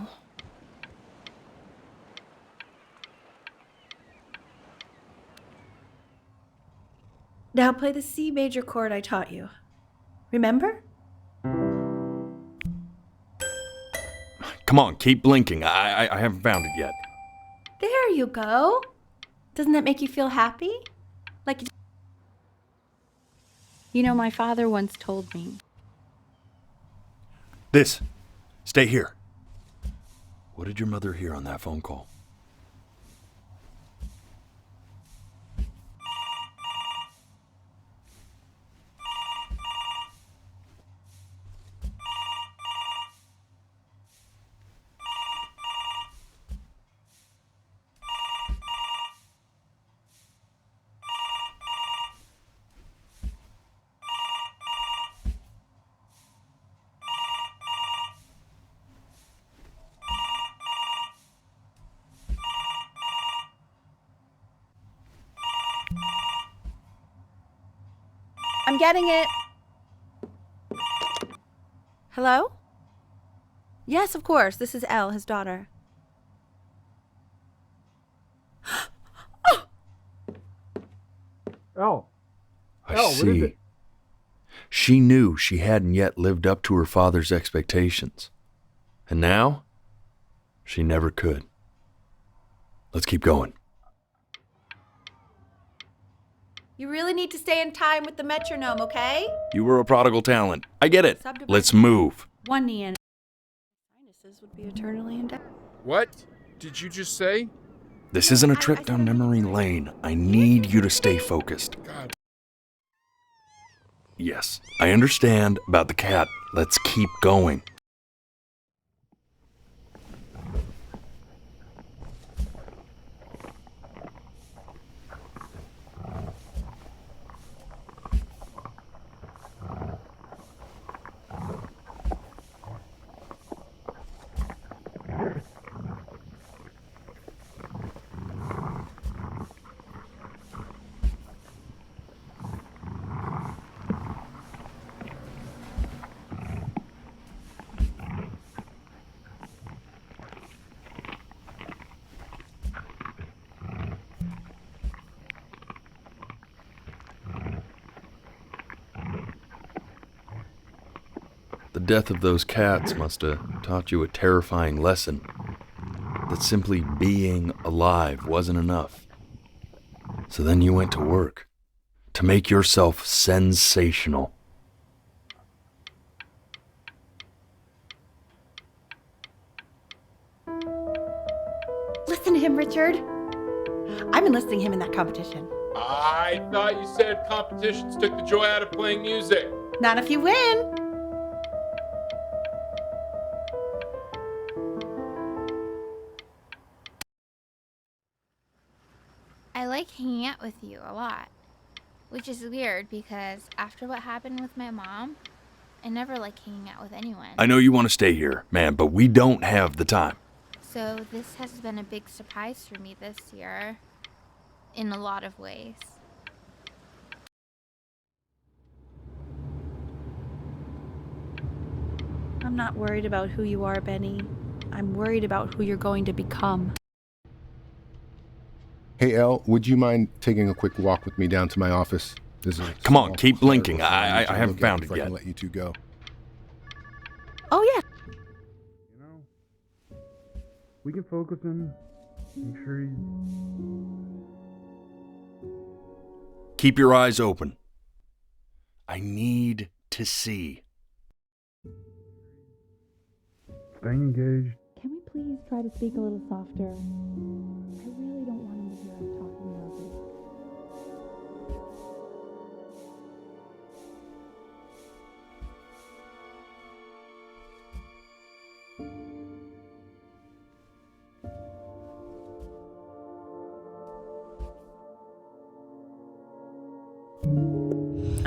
Now play the C major chord I taught you. Remember? Come on, keep blinking. I haven't found it yet. There you go. Doesn't that make you feel happy? Like you know, my father once told me. This. Stay here. What did your mother hear on that phone call? I'm getting it. Hello? Yes, of course. This is Elle, his daughter. Elle. I Elle, what is see. it? She knew she hadn't yet lived up to her father's expectations. And now, she never could. Let's keep going. You really need to stay in time with the metronome, okay? You were a prodigal talent. I get it. Let's move. One knee in. Sinuses would be eternally indebted. What did you just say? This isn't a trip down memory lane. I need you to stay focused. God. Yes, I understand about the cat. Let's keep going. The death of those cats must have taught you a terrifying lesson. That simply being alive wasn't enough. So then you went to work to make yourself sensational. Listen to him, Richard. I'm enlisting him in that competition. I thought you said competitions took the joy out of playing music. Not if you win. I like hanging out with you a lot, which is weird because after what happened with my mom, I never like hanging out with anyone. I know you want to stay here, man, but we don't have the time. So this has been a big surprise for me this year, in a lot of ways. I'm not worried about who you are, Benny. I'm worried about who you're going to become. Hey, Elle, would you mind taking a quick walk with me down to my office? Come on, keep blinking. I haven't found it I yet. can let you two go. Oh, yeah. You know, we can focus and make sure he's... Keep your eyes open. I need to see. staying engaged. Can we please try to speak a little softer? I really don't want him to hear us talking loudly.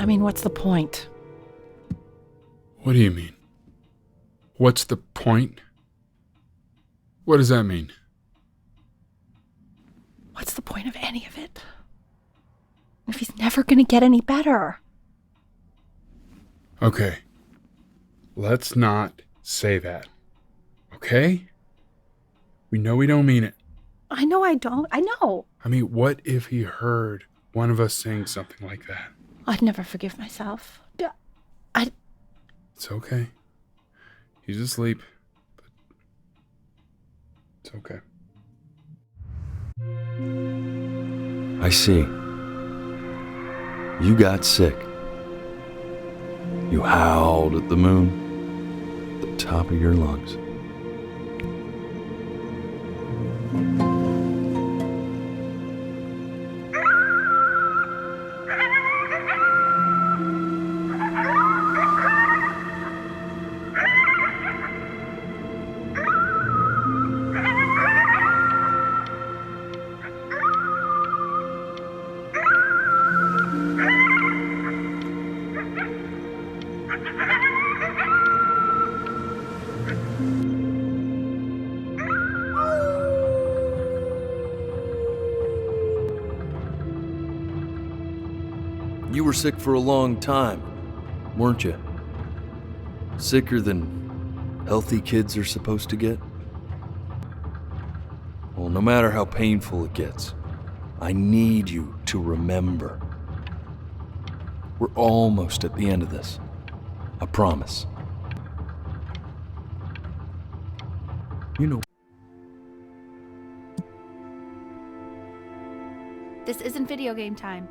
I mean, what's the point? What do you mean? What's the point? What does that mean? What's the point of any of it? If he's never going to get any better. Okay. Let's not say that. Okay? We know we don't mean it. I know I don't. I know. I mean, what if he heard one of us saying something like that? I'd never forgive myself. It's okay. He's asleep. But it's okay. I see. You got sick. You howled at the moon, at the top of your lungs. You were sick for a long time, weren't you? Sicker than healthy kids are supposed to get? Well, no matter how painful it gets, I need you to remember. We're almost at the end of this. I promise. You know. This isn't video game time.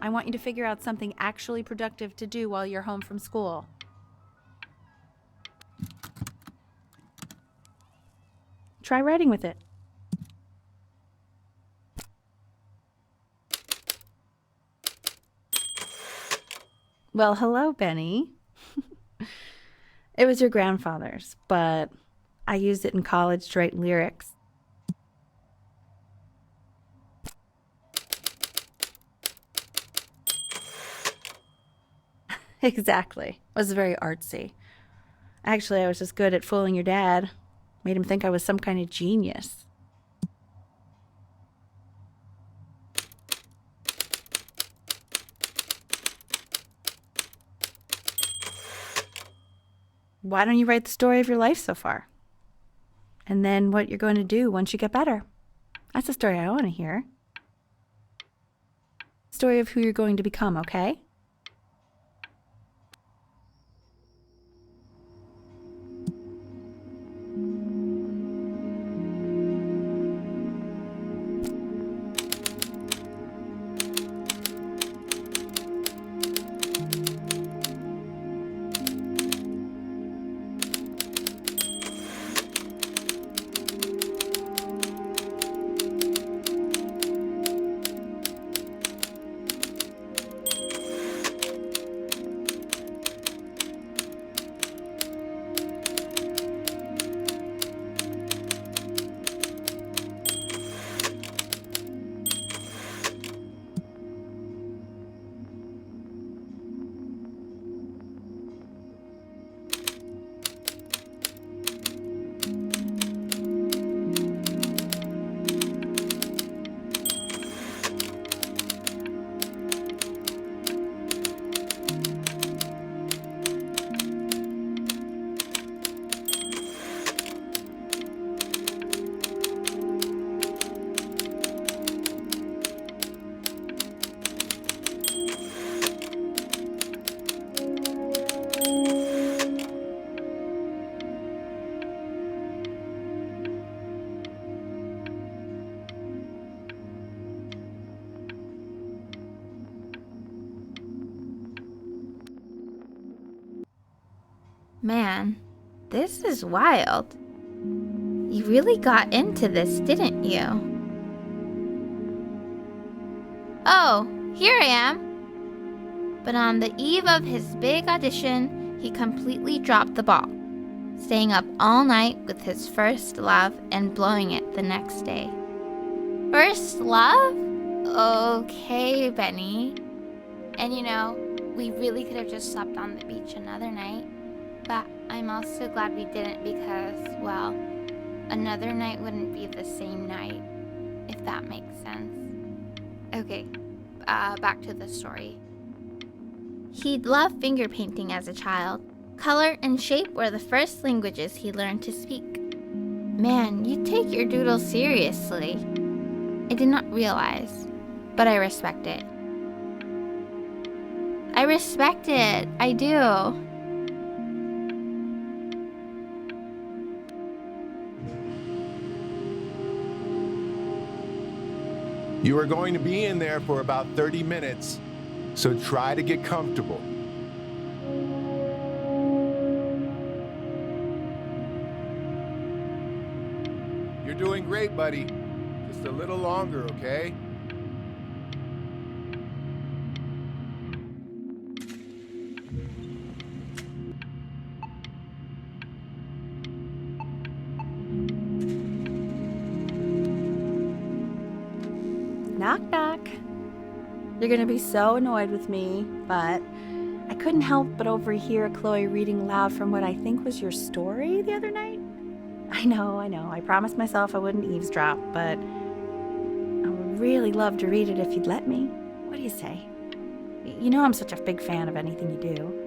I want you to figure out something actually productive to do while you're home from school. Try writing with it. Well, hello, Benny. It was your grandfather's, but I used it in college to write lyrics. Exactly. It was very artsy. Actually, I was just good at fooling your dad. Made him think I was some kind of genius. Why don't you write the story of your life so far? And then what you're going to do once you get better. That's the story I want to hear. Story of who you're going to become, okay? Man, this is wild. You really got into this, didn't you? Oh, here I am. But on the eve of his big audition, he completely dropped the ball, staying up all night with his first love and blowing it the next day. First love? Okay, Benny. And you know, we really could have just slept on the beach another night. But I'm also glad we didn't because, well, another night wouldn't be the same night, if that makes sense. Okay, back to the story. He'd loved finger painting as a child. Color and shape were the first languages he learned to speak. Man, you take your doodle seriously. I did not realize, but I respect it. I respect it, I do. You are going to be in there for about 30 minutes, so try to get comfortable. You're You're doing great, buddy. Just a little longer, okay? Knock, knock. You're gonna be so annoyed with me, but I couldn't help but overhear Chloe reading loud from what I think was your story the other night. I know. I promised myself I wouldn't eavesdrop, but I would really love to read it if you'd let me. What do you say? You know I'm such a big fan of anything you do.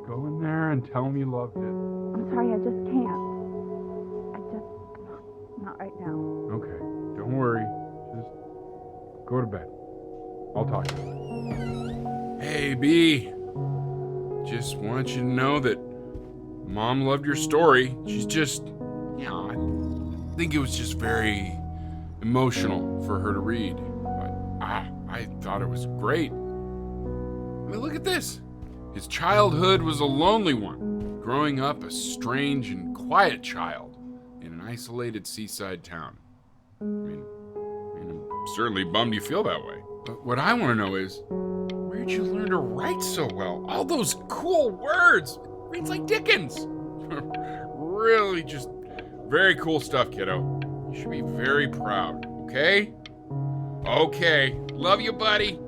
Go in there and tell him you loved it. I'm sorry, I just can't. Not right now. Okay, don't worry. Just go to bed. I'll talk to you. Hey, B. Just want you to know that Mom loved your story. She's just, I think it was just very emotional for her to read. But I thought it was great. I mean, look at this. His childhood was a lonely one, growing up a strange and quiet child in an isolated seaside town. I mean, I'm certainly bummed you feel that way. But what I want to know is, where'd you learn to write so well? All those cool words. It reads like Dickens. Really just very cool stuff, kiddo. You should be very proud, okay? Okay. Love you, buddy.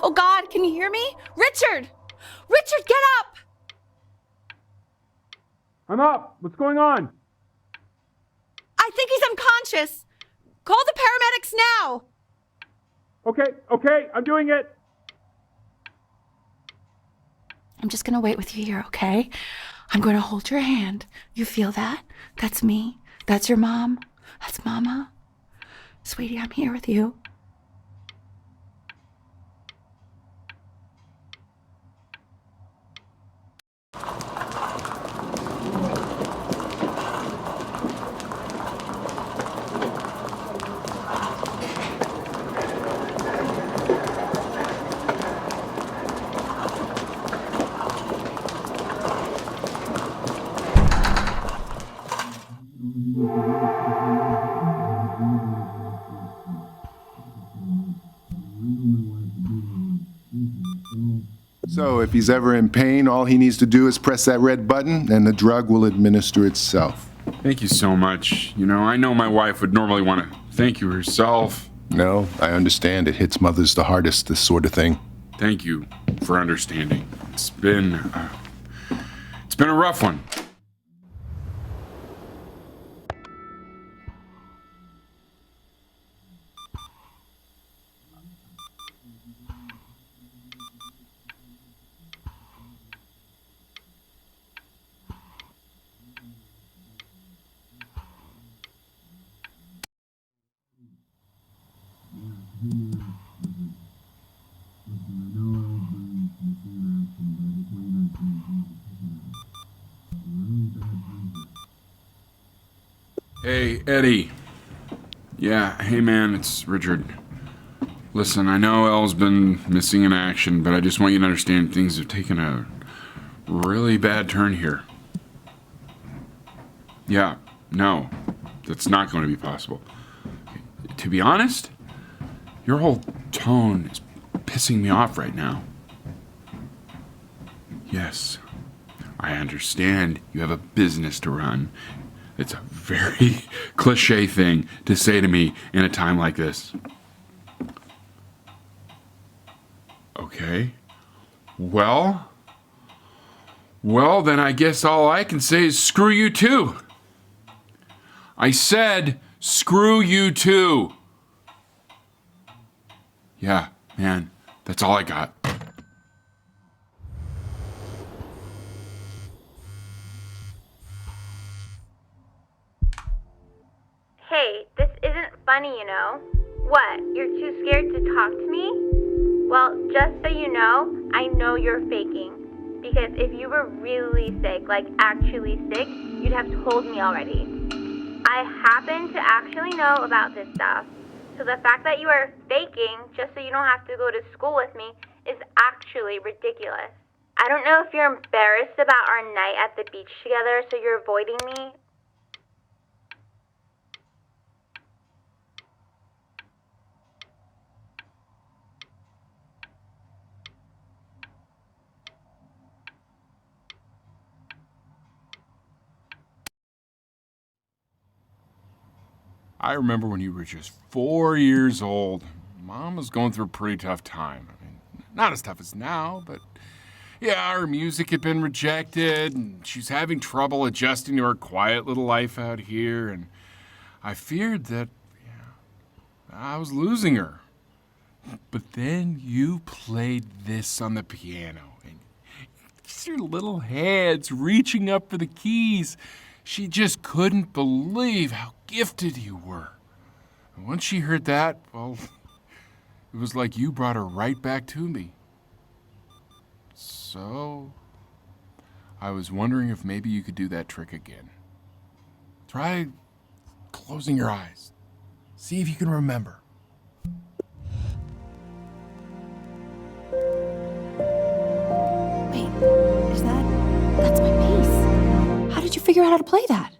Oh God, can you hear me? Richard! Richard, get up! I'm up. What's going on? I think he's unconscious. Call the paramedics now. Okay, I'm doing it. I'm just gonna wait with you here, okay? I'm gonna hold your hand. You feel that? That's me. That's your mom. That's Mama. Sweetie, I'm here with you. So if he's ever in pain, all he needs to do is press that red button and the drug will administer itself. Thank you so much. You know, I know my wife would normally want to thank you herself. No, I understand. It hits mothers the hardest, this sort of thing. Thank you for understanding. It's been a rough one. Hey, Eddie. Yeah, hey man, it's Richard. Listen, I know Elle's been missing in action, but I just want you to understand things have taken a really bad turn here. Yeah, no, that's not going to be possible. To be honest, your whole tone is pissing me off right now. Yes, I understand you have a business to run. It's a very cliche thing to say to me in a time like this. Okay. Well, then I guess all I can say is screw you too. I said screw you too. Yeah, man, that's all I got. Hey, this isn't funny, you know. What, you're too scared to talk to me? Well, just so you know, I know you're faking. Because if you were really sick, like actually sick, you'd have told me already. I happen to actually know about this stuff. So the fact that you are faking just so you don't have to go to school with me is actually ridiculous. I don't know if you're embarrassed about our night at the beach together, so you're avoiding me. I remember when you were just 4 years old. Mom was going through a pretty tough time. I mean, not as tough as now, but yeah, her music had been rejected, and she's having trouble adjusting to her quiet little life out here, and I feared that I was losing her. But then you played this on the piano, and just your little hands reaching up for the keys. She just couldn't believe how gifted you were. And once she heard that, well, it was like you brought her right back to me. So, I was wondering if maybe you could do that trick again. Try closing your eyes. See if you can remember. Wait, that's my bass. How did you figure out how to play that?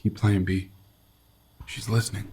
Keep playing, B. She's listening.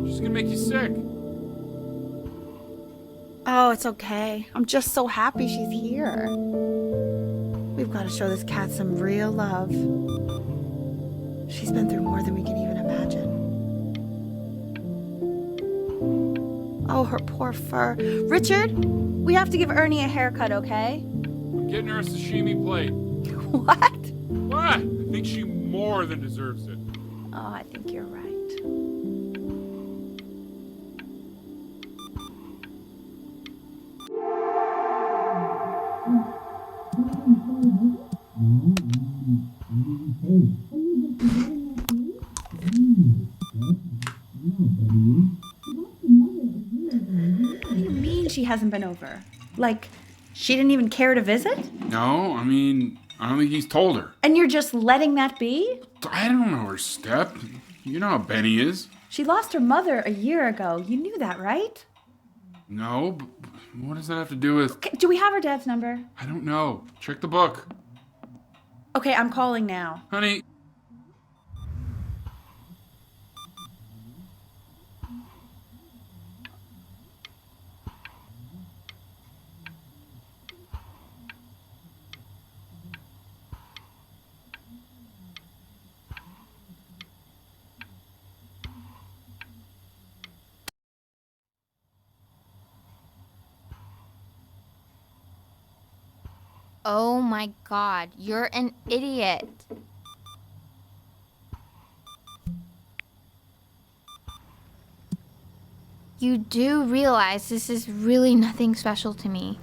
She's gonna make you sick. Oh, it's okay. I'm just so happy she's here. We've got to show this cat some real love. She's been through more than we can even imagine. Oh, her poor fur. Richard, we have to give Ernie a haircut, okay? Getting her a sashimi plate. What? What? I think she more than deserves it. Oh, I think you're right. What do you mean she hasn't been over? Like, she didn't even care to visit? No, I mean, I don't think he's told her. And you're just letting that be? I don't know her step. You know how Benny is. She lost her mother a year ago. You knew that, right? No, but what does that have to do with... Okay, do we have her dad's number? I don't know. Check the book. Okay, I'm calling now. Honey. Oh my god, you're an idiot. You do realize this is really nothing special to me.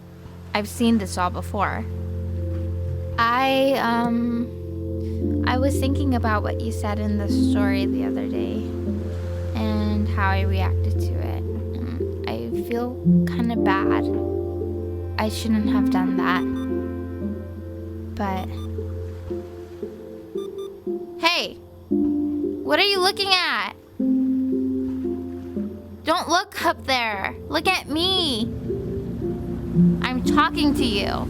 I've seen this all before. I was thinking about what you said in the story the other day and how I reacted to it. I feel kind of bad. I shouldn't have done that. But... Hey! What are you looking at? Don't look up there. Look at me. I'm talking to you.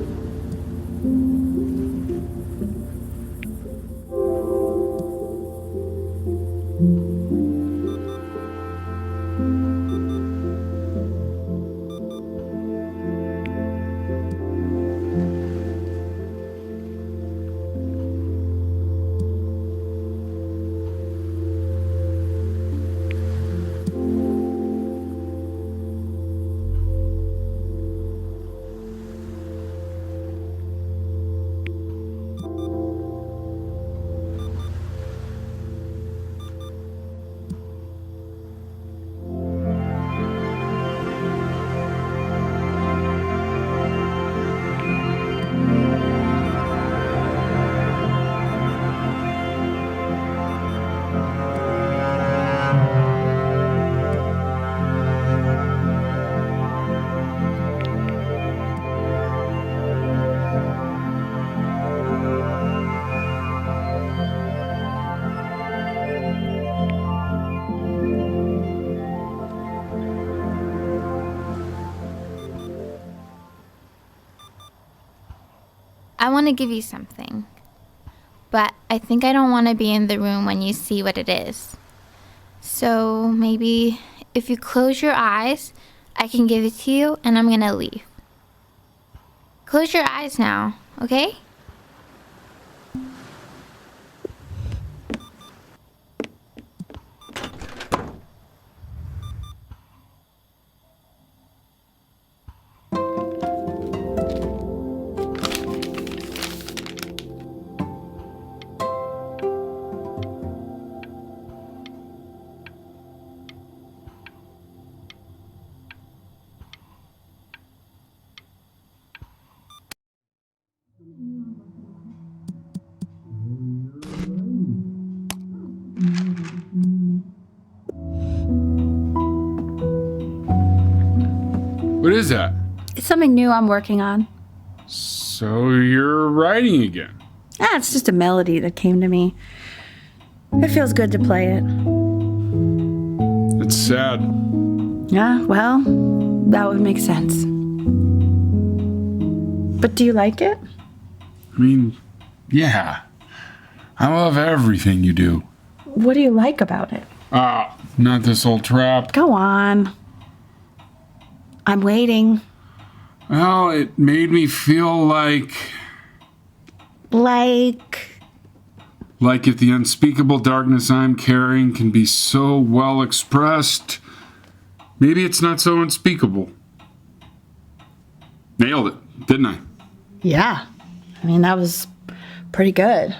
I want to give you something, but I think I don't want to be in the room when you see what it is. So maybe if you close your eyes, I can give it to you and I'm going to leave. Close your eyes now, okay? What is that? It's something new I'm working on. So you're writing again? It's just a melody that came to me. It feels good to play it. It's sad. Yeah, well, that would make sense. But do you like it? I mean, yeah. I love everything you do. What do you like about it? Not this old trap. Go on. I'm waiting. Well, it made me feel like if the unspeakable darkness I'm carrying can be so well expressed, Maybe it's not so unspeakable. Nailed it, didn't I? Yeah. I mean, that was pretty good.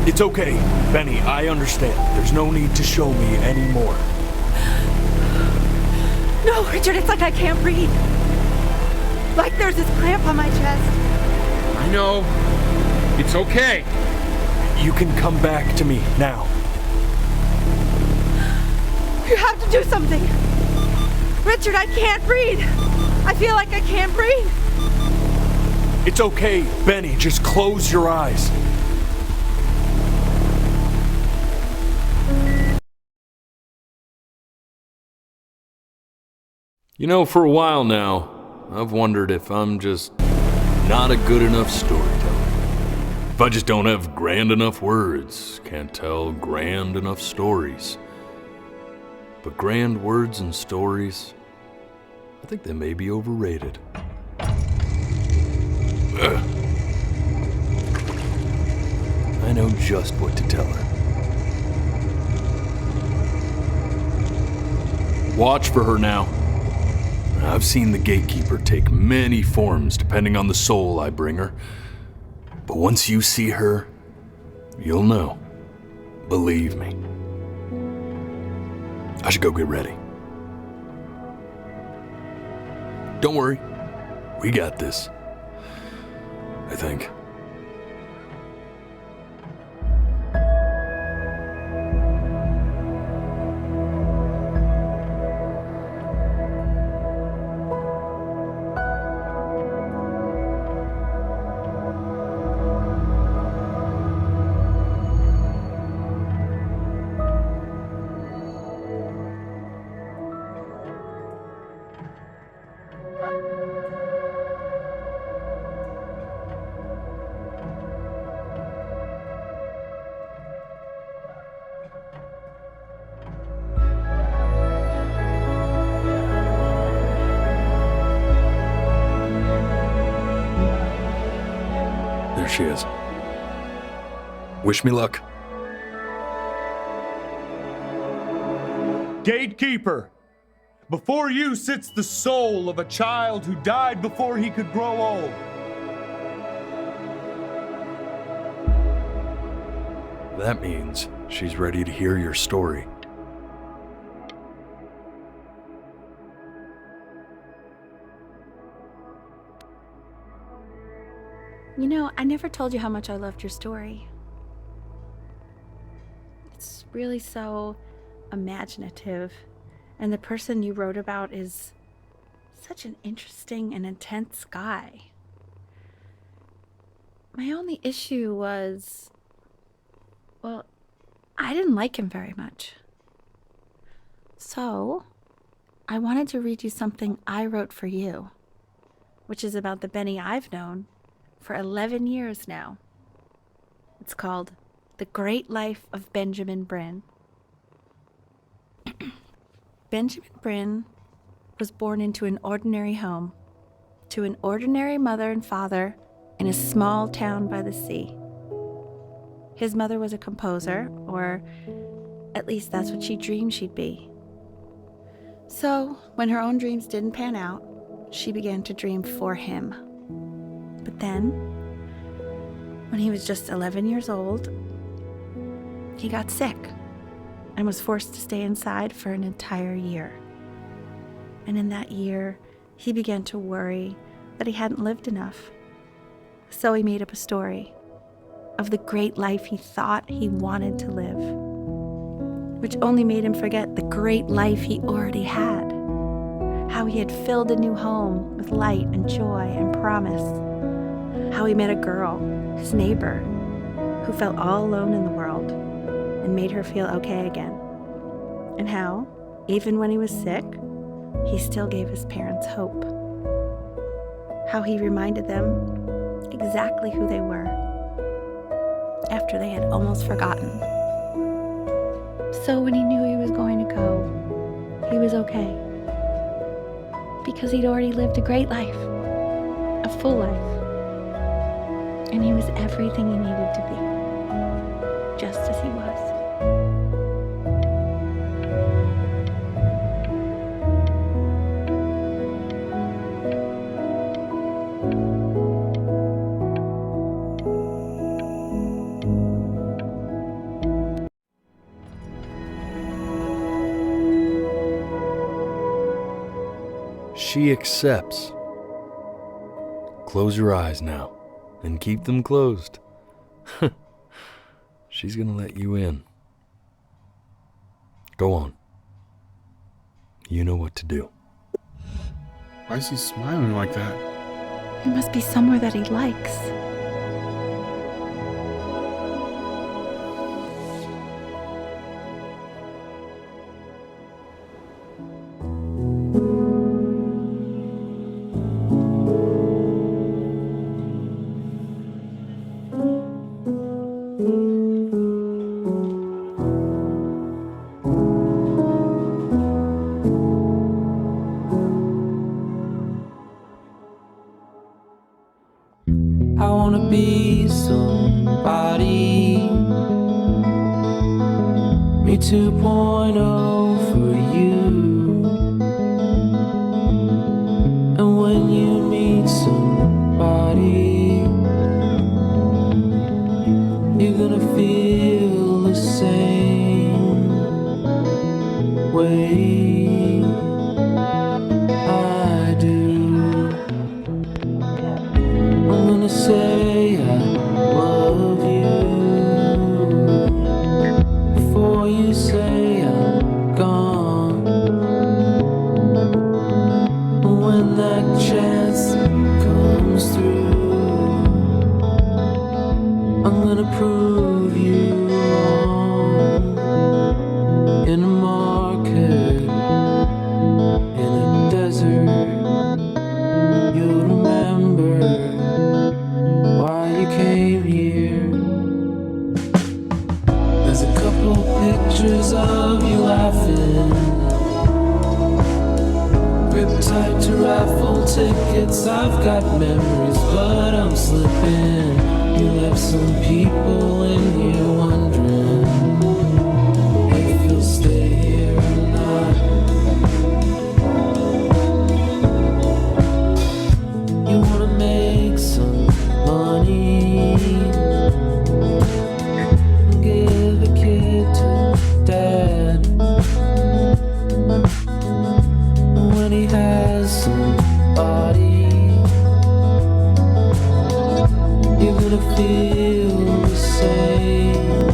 It's okay, Benny, I understand. There's no need to show me anymore. No, Richard, it's like I can't breathe. Like there's this cramp on my chest. I know. It's okay. You can come back to me now. You have to do something. Richard, I can't breathe. I feel like I can't breathe. It's okay, Benny, just close your eyes. You know, for a while now, I've wondered if I'm just not a good enough storyteller. If I just don't have grand enough words, can't tell grand enough stories. But grand words and stories, I think they may be overrated. I know just what to tell her. Watch for her now. I've seen the gatekeeper take many forms depending on the soul I bring her. But once you see her, you'll know. Believe me. I should go get ready. Don't worry. We got this. I think. There she is. Wish me luck. Gatekeeper, before you sits the soul of a child who died before he could grow old. That means she's ready to hear your story. You know, I never told you how much I loved your story. It's really so imaginative, and the person you wrote about is such an interesting and intense guy. My only issue was, well, I didn't like him very much. So, I wanted to read you something I wrote for you, which is about the Benny I've known for 11 years now. It's called The Great Life of Benjamin Brynn. Benjamin Brynn was born into an ordinary home, to an ordinary mother and father in a small town by the sea. His mother was a composer, or at least that's what she dreamed she'd be. So, when her own dreams didn't pan out, she began to dream for him. But then, when he was just 11 years old, he got sick and was forced to stay inside for an entire year. And in that year, he began to worry that he hadn't lived enough. So he made up a story of the great life he thought he wanted to live, which only made him forget the great life he already had. How he had filled a new home with light and joy and promise. How he met a girl, his neighbor, who felt all alone in the world and made her feel okay again. And how, even when he was sick, he still gave his parents hope. How he reminded them exactly who they were after they had almost forgotten. So when he knew he was going to go, he was okay. Because he'd already lived a great life, a full life. And he was everything he needed to be, just as he was. She accepts. Close your eyes now, and keep them closed. She's gonna let you in. Go on. You know what to do. Why is he smiling like that? He must be somewhere that he likes. I wanna be somebody. Me 2.0 for you. And when you meet somebody, you're gonna feel the same way I do. I'm gonna say I love you before you say I'm gone. And when that chance comes through, I'm gonna prove you wrong. In a market, in a desert, you'll remember why you came here. There's a couple pictures of you laughing, grip tight to raffle tickets. I've got memories, but I'm slipping. You left some people in here wondering if you'll stay here or not. You wanna make some money, give a kid to dad. When he has somebody, you're gonna feel the same.